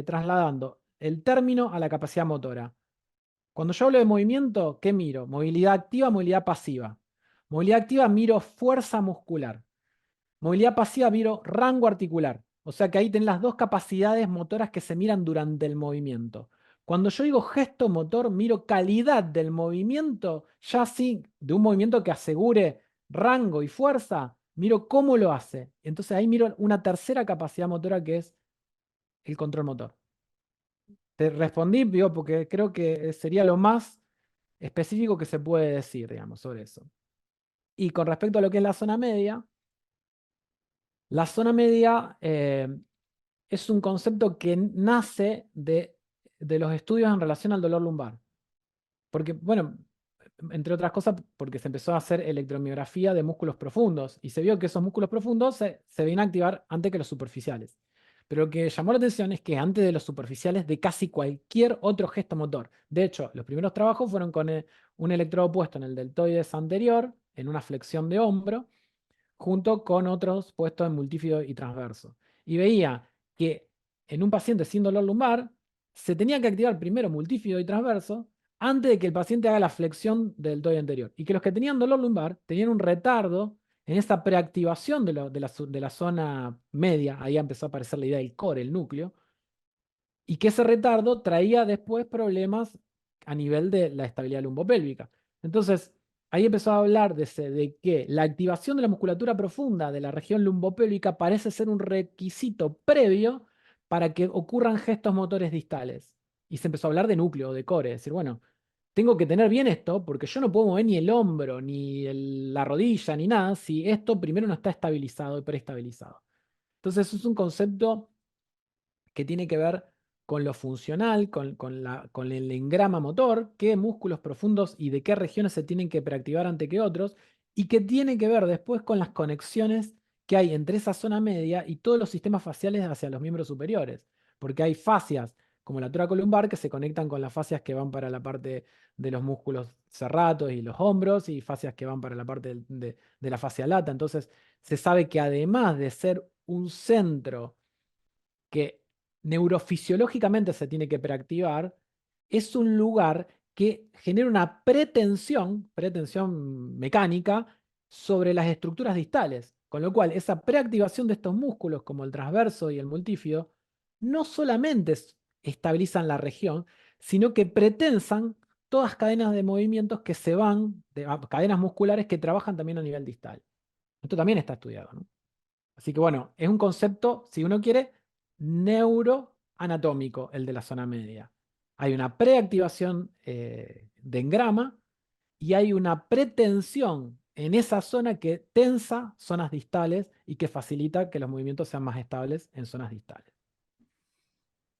trasladando el término a la capacidad motora. Cuando yo hablo de movimiento, ¿qué miro? Movilidad activa, movilidad pasiva. Movilidad activa miro fuerza muscular. Movilidad pasiva miro rango articular. O sea que ahí tenés las dos capacidades motoras que se miran durante el movimiento. Cuando yo digo gesto motor, miro calidad del movimiento, ya sí, de un movimiento que asegure rango y fuerza, miro cómo lo hace. Entonces ahí miro una tercera capacidad motora que es el control motor. Te respondí, digo, porque creo que sería lo más específico que se puede decir, digamos, sobre eso. Y con respecto a lo que es la zona media es un concepto que nace de los estudios en relación al dolor lumbar. Porque, bueno, entre otras cosas, porque se empezó a hacer electromiografía de músculos profundos y se vio que esos músculos profundos se venían a activar antes que los superficiales. Pero lo que llamó la atención es que antes de los superficiales de casi cualquier otro gesto motor. De hecho, los primeros trabajos fueron con un electrodo puesto en el deltoides anterior, en una flexión de hombro, junto con otros puestos en multífido y transverso. Y veía que en un paciente sin dolor lumbar se tenía que activar primero multífido y transverso antes de que el paciente haga la flexión del deltoide anterior. Y que los que tenían dolor lumbar tenían un retardo en esa preactivación de la zona media, ahí empezó a aparecer la idea del core, el núcleo, y que ese retardo traía después problemas a nivel de la estabilidad lumbopélvica. Entonces, ahí empezó a hablar de que la activación de la musculatura profunda de la región lumbopélvica parece ser un requisito previo para que ocurran gestos motores distales. Y se empezó a hablar de núcleo, de core, es decir, bueno, tengo que tener bien esto porque yo no puedo mover ni el hombro, ni la rodilla, ni nada, si esto primero no está estabilizado y preestabilizado. Entonces, es un concepto que tiene que ver con lo funcional, con el engrama motor, qué músculos profundos y de qué regiones se tienen que preactivar ante qué otros, y que tiene que ver después con las conexiones que hay entre esa zona media y todos los sistemas faciales hacia los miembros superiores, porque hay fascias como la toracolumbar que se conectan con las fascias que van para la parte de los músculos serratos y los hombros, y fascias que van para la parte de la fascia lata. Entonces, se sabe que además de ser un centro que neurofisiológicamente se tiene que preactivar, es un lugar que genera una pretensión mecánica sobre las estructuras distales. Con lo cual, esa preactivación de estos músculos, como el transverso y el multífido, no solamente estabilizan la región, sino que pretensan todas cadenas de movimientos que se van, cadenas musculares que trabajan también a nivel distal. Esto también está estudiado, ¿no? Así que bueno, es un concepto, si uno quiere, neuroanatómico, el de la zona media. Hay una preactivación de engrama y hay una pretensión en esa zona que tensa zonas distales y que facilita que los movimientos sean más estables en zonas distales.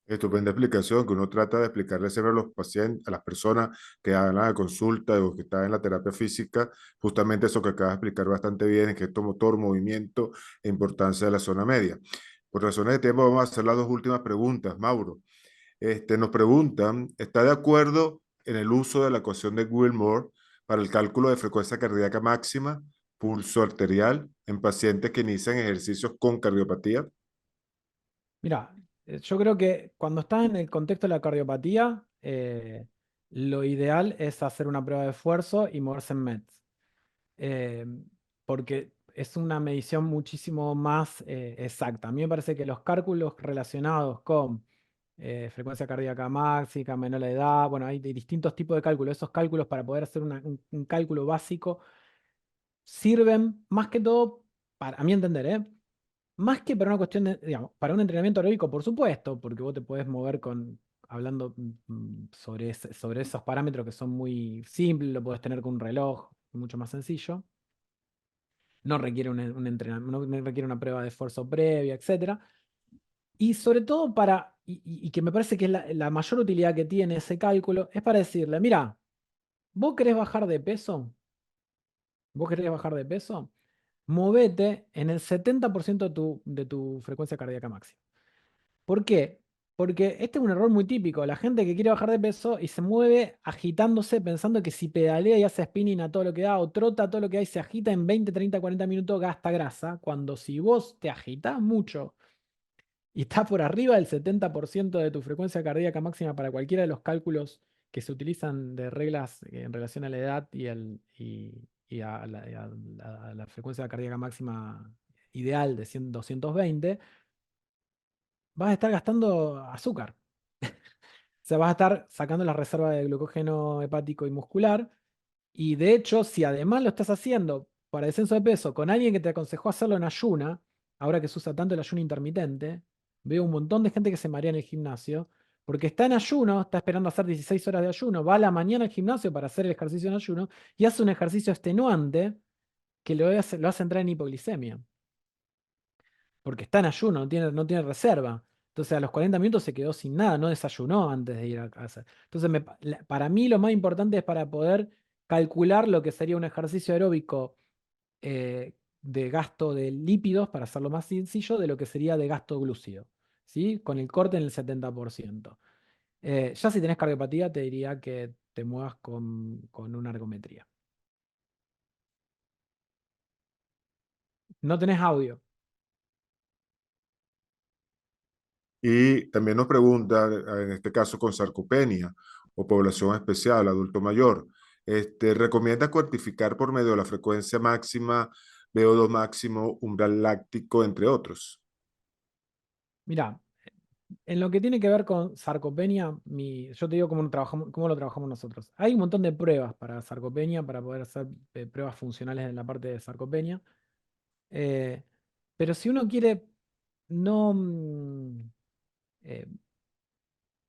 Estupenda explicación que uno trata de explicarle siempre a los pacientes, a las personas que hagan la consulta o que están en la terapia física, justamente eso que acabas de explicar bastante bien, es que esto motor, movimiento e importancia de la zona media. Por razones de tiempo vamos a hacer las dos últimas preguntas, Mauro. Nos preguntan, ¿está de acuerdo en el uso de la ecuación de Willmore para el cálculo de frecuencia cardíaca máxima, pulso arterial en pacientes que inician ejercicios con cardiopatía? Mira, yo creo que cuando estás en el contexto de la cardiopatía, lo ideal es hacer una prueba de esfuerzo y moverse en METs. eh, Porque es una medición muchísimo más exacta. A mí me parece que los cálculos relacionados con frecuencia cardíaca máxima, menor la edad, bueno, hay distintos tipos de cálculos. Esos cálculos para poder hacer un cálculo básico sirven más que todo, para, a mi entender, más que para una cuestión de, digamos, para un entrenamiento aeróbico, por supuesto, porque vos te podés mover hablando sobre esos parámetros que son muy simples, lo podés tener con un reloj, mucho más sencillo. No requiere un entrenamiento, no requiere una prueba de esfuerzo previa, etcétera. Y sobre todo y que me parece que es la mayor utilidad que tiene ese cálculo, es para decirle, mira, ¿vos querés bajar de peso? ¿Vos querés bajar de peso? movete en el 70% de tu frecuencia cardíaca máxima. ¿Por qué? Porque este es un error muy típico. La gente que quiere bajar de peso y se mueve agitándose pensando que si pedalea y hace spinning a todo lo que da o trota a todo lo que da y se agita en 20, 30, 40 minutos gasta grasa, cuando si vos te agitás mucho y estás por arriba del 70% de tu frecuencia cardíaca máxima para cualquiera de los cálculos que se utilizan de reglas en relación a la edad y a la frecuencia cardíaca máxima ideal de 100, 220, vas a estar gastando azúcar. O sea, vas a estar sacando las reservas de glucógeno hepático y muscular. Y de hecho, si además lo estás haciendo para descenso de peso con alguien que te aconsejó hacerlo en ayuna, ahora que se usa tanto el ayuno intermitente, veo un montón de gente que se marea en el gimnasio porque está en ayuno, está esperando hacer 16 horas de ayuno, va a la mañana al gimnasio para hacer el ejercicio en ayuno y hace un ejercicio extenuante que lo hace entrar en hipoglicemia porque está en ayuno, no tiene reserva. Entonces a los 40 minutos se quedó sin nada, no desayunó antes de ir a casa. Entonces para mí lo más importante es para poder calcular lo que sería un ejercicio aeróbico de gasto de lípidos, para hacerlo más sencillo, de lo que sería de gasto glúcido, ¿sí? Con el corte en el 70%. Ya si tenés cardiopatía, te diría que te muevas con una ergometría. No tenés audio. Y también nos pregunta, en este caso con sarcopenia o población especial, adulto mayor, ¿recomienda cuantificar por medio de la frecuencia máxima, VO2 máximo, umbral láctico, entre otros? Mira, en lo que tiene que ver con sarcopenia, yo te digo cómo lo trabajamos nosotros. Hay un montón de pruebas para sarcopenia, para poder hacer pruebas funcionales en la parte de sarcopenia. Eh, pero si uno quiere no eh,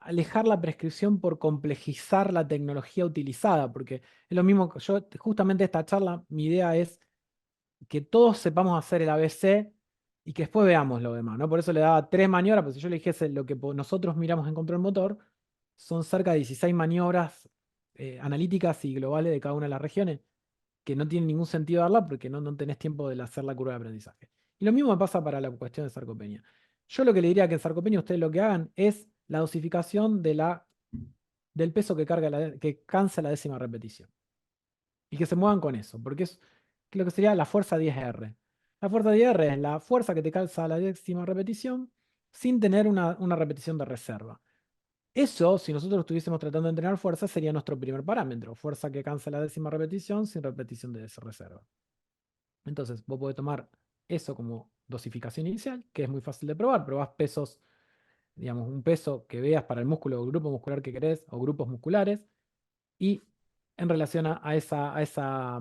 alejar la prescripción por complejizar la tecnología utilizada, porque es lo mismo que yo, justamente esta charla, mi idea es que todos sepamos hacer el ABC y que después veamos lo demás, ¿no? Por eso le daba 3 maniobras, pues si yo le dijese lo que nosotros miramos en control motor, son cerca de 16 maniobras analíticas y globales de cada una de las regiones, que no tiene ningún sentido darla porque no tenés tiempo de hacer la curva de aprendizaje. Y lo mismo me pasa para la cuestión de sarcopenia. Yo lo que le diría que en sarcopenia ustedes lo que hagan es la dosificación del peso que cansa la 10ª repetición y que se muevan con eso, porque es lo que sería la fuerza 10R. La fuerza 10R es la fuerza que te calza la 10ª repetición sin tener una repetición de reserva. Eso, si nosotros estuviésemos tratando de entrenar fuerza, sería nuestro primer parámetro, fuerza que cansa la 10ª repetición sin repetición de esa reserva. Entonces, vos podés tomar eso como dosificación inicial, que es muy fácil de probar. Probás pesos, digamos, un peso que veas para el músculo o grupo muscular que querés o grupos musculares y en relación a esa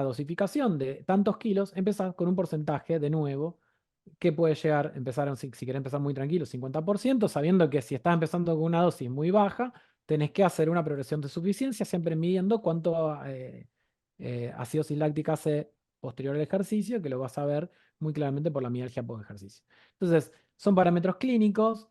dosificación de tantos kilos, empezás con un porcentaje de nuevo que puede llegar, si querés empezar muy tranquilo, 50%, sabiendo que si estás empezando con una dosis muy baja, tenés que hacer una progresión de suficiencia, siempre midiendo cuánto acidosis láctica hace posterior al ejercicio, que lo vas a ver muy claramente por la mialgia post ejercicio. Entonces, son parámetros clínicos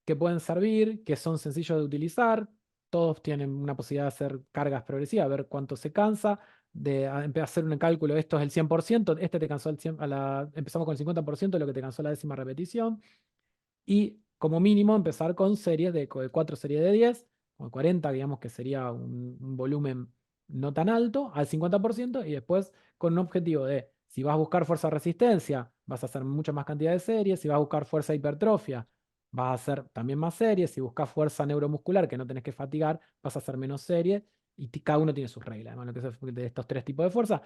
que pueden servir, que son sencillos de utilizar, todos tienen una posibilidad de hacer cargas progresivas, ver cuánto se cansa, de hacer un cálculo, esto es el 100%, te cansó empezamos con el 50% de lo que te cansó la 10ª repetición, y como mínimo empezar con series de 4 series de 10, o 40, digamos que sería un volumen no tan alto, al 50%, y después con un objetivo de, si vas a buscar fuerza resistencia, vas a hacer mucha más cantidad de series, si vas a buscar fuerza hipertrofia, vas a hacer también más series, si buscas fuerza neuromuscular, que no tenés que fatigar, vas a hacer menos series, y cada uno tiene sus reglas, ¿no? Lo que es de estos 3 tipos de fuerza,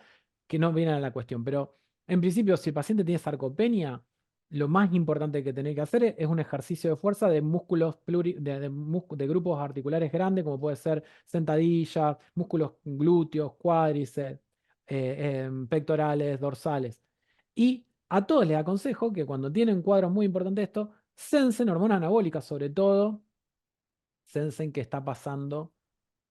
que no vienen a la cuestión, pero en principio, si el paciente tiene sarcopenia, lo más importante que tenés que hacer es un ejercicio de fuerza de músculos de grupos articulares grandes, como puede ser sentadilla, músculos glúteos, cuádriceps, pectorales, dorsales. Y a todos les aconsejo que cuando tienen cuadros muy importantes de esto, sensen hormonas anabólicas, sobre todo, sensen qué está pasando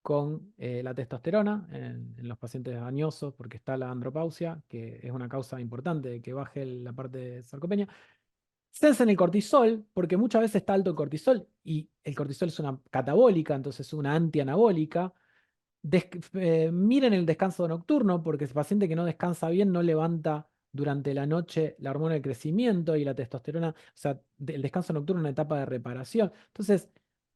con la testosterona en los pacientes añosos, porque está la andropausia, que es una causa importante de que baje la parte de sarcopenia. Sensen el cortisol, porque muchas veces está alto el cortisol y el cortisol es una catabólica, entonces es una antianabólica. Miren el descanso nocturno, porque el paciente que no descansa bien no levanta durante la noche la hormona del crecimiento y la testosterona, o sea, el descanso nocturno es una etapa de reparación. Entonces,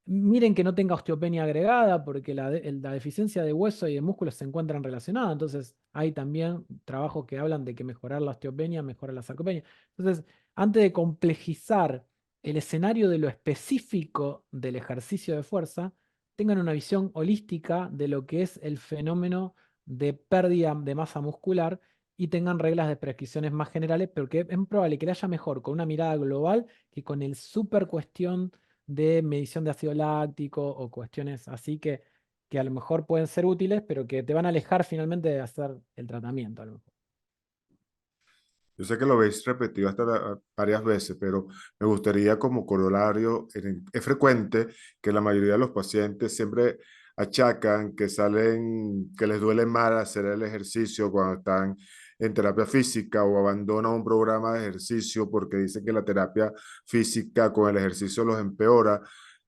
miren que no tenga osteopenia agregada, porque la deficiencia de hueso y de músculos se encuentran relacionadas. Entonces, hay también trabajos que hablan de que mejorar la osteopenia mejora la sarcopenia. Entonces, antes de complejizar el escenario de lo específico del ejercicio de fuerza, tengan una visión holística de lo que es el fenómeno de pérdida de masa muscular y tengan reglas de prescripciones más generales, porque es probable que le haya mejor con una mirada global que con el super cuestión de medición de ácido láctico o cuestiones así que a lo mejor pueden ser útiles, pero que te van a alejar finalmente de hacer el tratamiento. A lo mejor. Yo sé que lo habéis repetido hasta varias veces, pero me gustaría como corolario, es frecuente que la mayoría de los pacientes siempre achacan que salen, que les duele mal hacer el ejercicio cuando están en terapia física o abandonan un programa de ejercicio porque dicen que la terapia física con el ejercicio los empeora.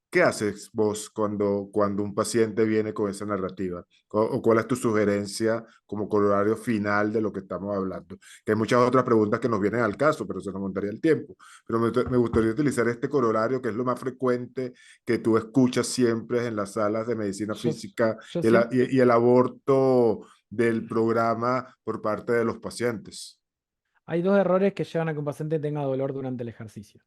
¿Qué haces vos cuando un paciente viene con esa narrativa? ¿O cuál es tu sugerencia como corolario final de lo que estamos hablando? Que hay muchas otras preguntas que nos vienen al caso, pero se nos montaría el tiempo. Pero me gustaría utilizar este corolario, que es lo más frecuente que tú escuchas siempre en las salas de medicina Yo, física yo y el, siempre, y el aborto del programa por parte de los pacientes. hay dos errores que llevan a que un paciente tenga dolor durante el ejercicio.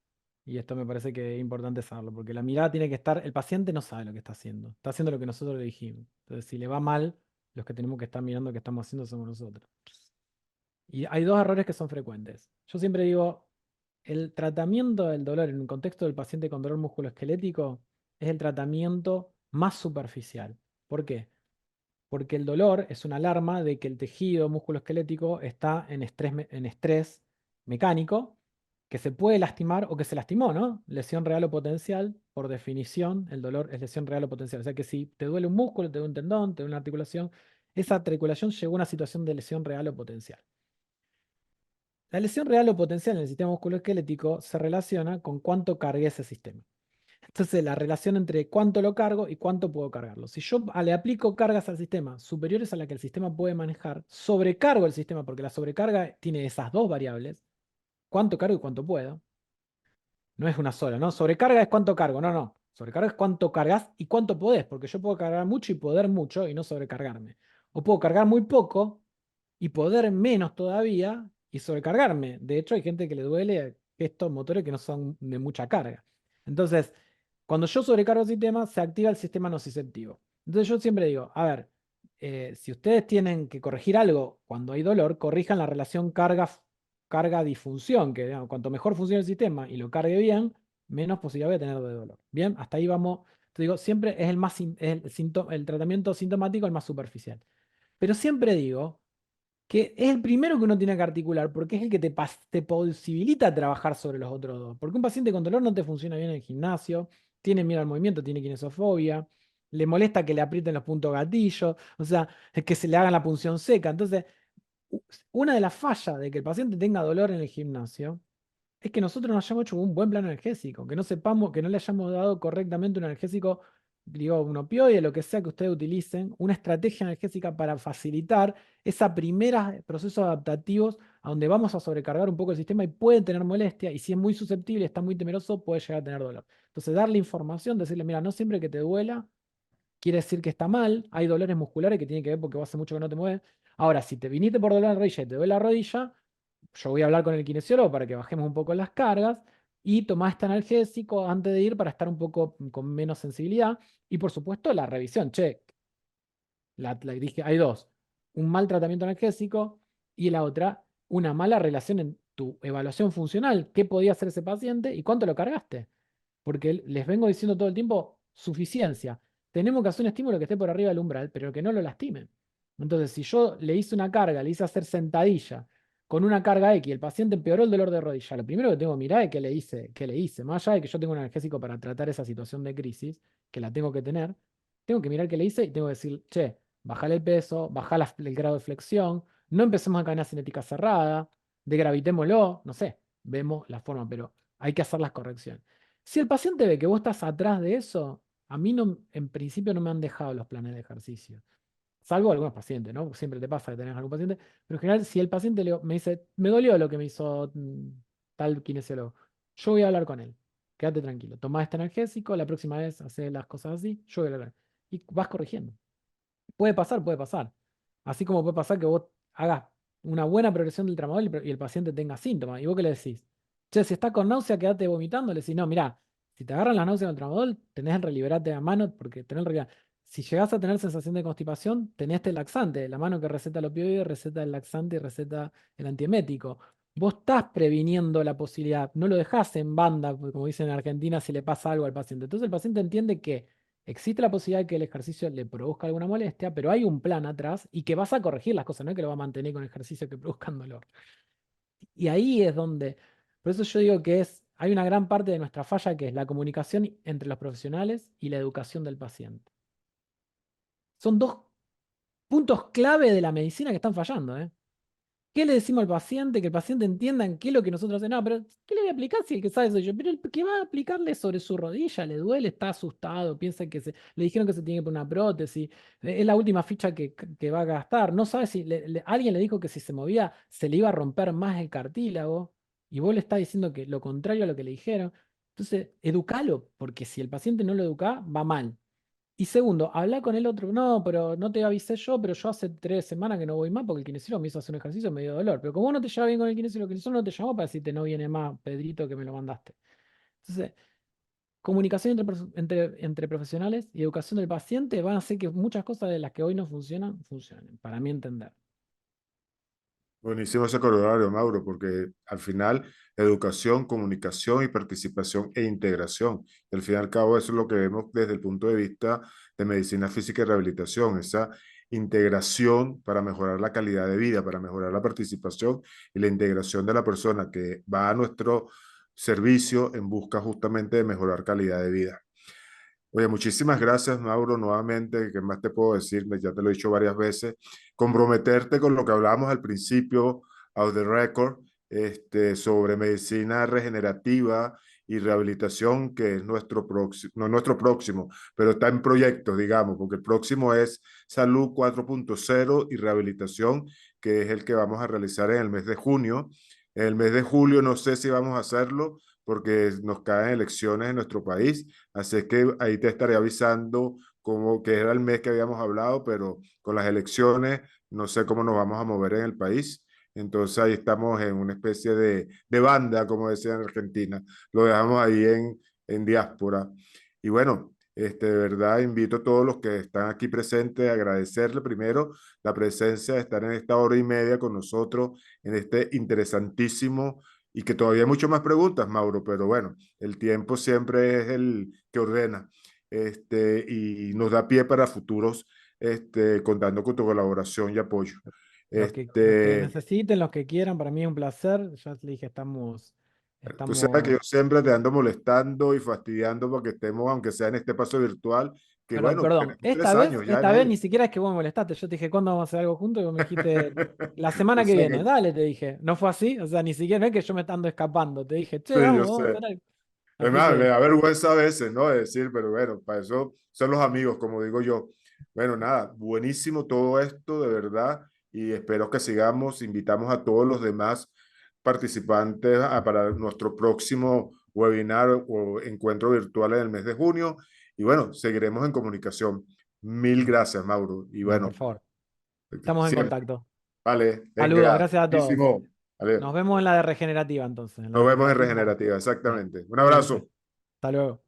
Y esto me parece que es importante saberlo, porque la mirada tiene que estar, el paciente no sabe lo que está haciendo lo que nosotros le dijimos. Entonces, si le va mal, los que tenemos que estar mirando qué estamos haciendo somos nosotros. Y hay dos errores que son frecuentes. Yo siempre digo, el tratamiento del dolor en un contexto del paciente con dolor musculoesquelético es el tratamiento más superficial. ¿Por qué? Porque el dolor es una alarma de que el tejido musculoesquelético está en estrés mecánico, que se puede lastimar o que se lastimó, ¿no? Lesión real o potencial, por definición, el dolor es lesión real o potencial. O sea que si te duele un músculo, te duele un tendón, te duele una articulación, esa articulación llegó a una situación de lesión real o potencial. La lesión real o potencial en el sistema musculoesquelético se relaciona con cuánto cargué ese sistema. Entonces, la relación entre cuánto lo cargo y cuánto puedo cargarlo. Si yo le aplico cargas al sistema superiores a la que el sistema puede manejar, sobrecargo el sistema, porque la sobrecarga tiene esas dos variables, cuánto cargo y cuánto puedo. No es una sola, ¿no? Sobrecarga es cuánto cargo, no, no. Sobrecarga es cuánto cargas y cuánto podés, porque yo puedo cargar mucho y poder mucho y no sobrecargarme. O puedo cargar muy poco y poder menos todavía y sobrecargarme. De hecho, hay gente que le duele estos motores que no son de mucha carga. Entonces, cuando yo sobrecargo el sistema, se activa el sistema nociceptivo. Entonces yo siempre digo, a ver, si ustedes tienen que corregir algo cuando hay dolor, corrijan la relación carga-disfunción, que digamos, cuanto mejor funcione el sistema y lo cargue bien, menos posibilidad voy a tener de dolor. Bien, hasta ahí vamos. Te digo, siempre es el tratamiento sintomático el más superficial. Pero siempre digo que es el primero que uno tiene que articular porque es el que te posibilita trabajar sobre los otros dos. Porque un paciente con dolor no te funciona bien en el gimnasio, tiene miedo al movimiento, tiene kinesofobia, le molesta que le aprieten los puntos gatillo, o sea, es que se le hagan la punción seca. Entonces, u- una de las fallas de que el paciente tenga dolor en el gimnasio es que nosotros no hayamos hecho un buen plan analgésico, que no sepamos, que no le hayamos dado correctamente un analgésico, digo, un opioide, lo que sea que ustedes utilicen, una estrategia analgésica para facilitar esa primera procesos adaptativos a donde vamos a sobrecargar un poco el sistema y puede tener molestia, y si es muy susceptible, está muy temeroso, puede llegar a tener dolor. Entonces, darle información, decirle, mira, no siempre que te duela, quiere decir que está mal, hay dolores musculares que tienen que ver porque hace mucho que no te mueves. Ahora, si te viniste por dolor en la rodilla y te duele la rodilla, yo voy a hablar con el kinesiólogo para que bajemos un poco las cargas y tomar este analgésico antes de ir para estar un poco con menos sensibilidad. Y por supuesto, la revisión. Che, dije, hay dos. Un mal tratamiento analgésico y la otra, una mala relación en tu evaluación funcional. ¿Qué podía hacer ese paciente y cuánto lo cargaste? Porque les vengo diciendo todo el tiempo suficiencia. Tenemos que hacer un estímulo que esté por arriba del umbral, pero que no lo lastime. Entonces, si yo le hice una carga, le hice hacer sentadilla con una carga X y el paciente empeoró el dolor de rodilla, lo primero que tengo que mirar es qué le hice. Más allá de que yo tengo un analgésico para tratar esa situación de crisis, que la tengo que tener, tengo que mirar qué le hice y tengo que decir, che, bajale el peso, bajale el grado de flexión, no empecemos a cadena cinética cerrada, degravitémoslo, no sé, vemos la forma, pero hay que hacer las correcciones. Si el paciente ve que vos estás atrás de eso, a mí no, en principio no me han dejado los planes de ejercicio. salvo algunos pacientes, ¿no? Siempre te pasa que tenés algún paciente, pero en general, si el paciente me dice, me dolió lo que me hizo tal kinesiólogo, yo voy a hablar con él. Quédate tranquilo, tomá este analgésico, la próxima vez hace las cosas así, yo voy a hablar con él. Y vas corrigiendo. Puede pasar, puede pasar. Así como puede pasar que vos hagas una buena progresión del tramadol y el paciente tenga síntomas. ¿Y vos qué le decís? Che, si está con náusea, quédate vomitando. Le decís, no, mirá, si te agarran las náuseas con el tramadol, tenés que liberarte a mano porque tenés en realidad. Si llegás a tener sensación de constipación, tenés este laxante. La mano que receta el opioide, receta el laxante y receta el antiemético. Vos estás previniendo la posibilidad, no lo dejás en banda, porque como dicen en Argentina, si le pasa algo al paciente. Entonces el paciente entiende que existe la posibilidad de que el ejercicio le produzca alguna molestia, pero hay un plan atrás y que vas a corregir las cosas, no es que lo va a mantener con ejercicio que produzcan dolor. Y ahí es donde, por eso yo digo que hay una gran parte de nuestra falla que es la comunicación entre los profesionales y la educación del paciente. Son dos puntos clave de la medicina que están fallando, ¿eh? ¿Qué le decimos al paciente? Que el paciente entienda en qué es lo que nosotros hacemos. No, pero ¿qué le voy a aplicar si el que sabe soy yo? Pero el que va a aplicarle sobre su rodilla, le duele, está asustado, piensa que le dijeron que se tiene que poner una prótesis, es la última ficha que va a gastar. No sabe si alguien le dijo que si se movía se le iba a romper más el cartílago y vos le estás diciendo que lo contrario a lo que le dijeron. Entonces, educalo, porque si el paciente no lo educa, va mal. Y segundo, habla con el otro. No, pero no te avisé yo, pero yo hace 3 semanas que no voy más porque el kinesiólogo me hizo hacer un ejercicio, me dio dolor. Pero como vos no te llevas bien con el kinesiólogo no te llamó para decirte no viene más, Pedrito, que me lo mandaste. Entonces, comunicación entre profesionales y educación del paciente van a hacer que muchas cosas de las que hoy no funcionan, funcionen, para mi entender. Buenísimo ese corolario, Mauro, porque al final educación, comunicación y participación e integración. Y al fin y al cabo eso es lo que vemos desde el punto de vista de medicina física y rehabilitación, esa integración para mejorar la calidad de vida, para mejorar la participación y la integración de la persona que va a nuestro servicio en busca justamente de mejorar calidad de vida. Oye, muchísimas gracias, Mauro, nuevamente. ¿Qué más te puedo decir? Ya te lo he dicho varias veces. Comprometerte con lo que hablábamos al principio, out the record, sobre medicina regenerativa y rehabilitación, que es nuestro próximo, no nuestro próximo, pero está en proyectos, digamos, porque el próximo es Salud 4.0 y rehabilitación, que es el que vamos a realizar en el mes de junio. En el mes de julio no sé si vamos a hacerlo porque nos caen elecciones en nuestro país. Así que ahí te estaré avisando como que era el mes que habíamos hablado, pero con las elecciones no sé cómo nos vamos a mover en el país. Entonces ahí estamos en una especie de banda, como decían en Argentina. Lo dejamos ahí en diáspora. Y bueno, de verdad invito a todos los que están aquí presentes a agradecerle primero la presencia de estar en esta hora y media con nosotros en este interesantísimo y que todavía hay muchas más preguntas, Mauro, pero bueno, el tiempo siempre es el que ordena, y nos da pie para futuros, contando con tu colaboración y apoyo. Los que Este, necesiten, los que quieran, para mí es un placer. Ya les dije, Tú sabes que estamos. yo siempre te ando molestando y fastidiando porque estemos, aunque sea en este paso virtual, que Perdón, bueno, perdón. tenemos 3 años ya en Esta vez ni él. siquiera es que vos me molestaste. Yo te dije, ¿cuándo vamos a hacer algo juntos? Y vos me dijiste, la semana Yo que sé viene. que, Dale, te dije. No fue así. O sea, ni siquiera no es que yo me ando escapando. Te dije, che, sí, yo vamos, vamos a sé. hacer algo. Es Así más, me que, da vergüenza a veces, ¿no? De decir, pero bueno, para eso son los amigos, como digo yo. Bueno, nada, buenísimo todo esto, de verdad, y espero que sigamos. Invitamos a todos los demás participantes para nuestro próximo webinar o encuentro virtual en el mes de junio. Y bueno, seguiremos en comunicación. Mil gracias, Mauro. Y no, por bueno, favor. Estamos en siempre. contacto. Vale, Saludos, venga, gracias a todos. buenísimo. Vale, Nos vemos en la de regenerativa entonces, en la nos vemos en regenerativa. regenerativa, Bien, exactamente. Un igualmente. abrazo. Hasta luego.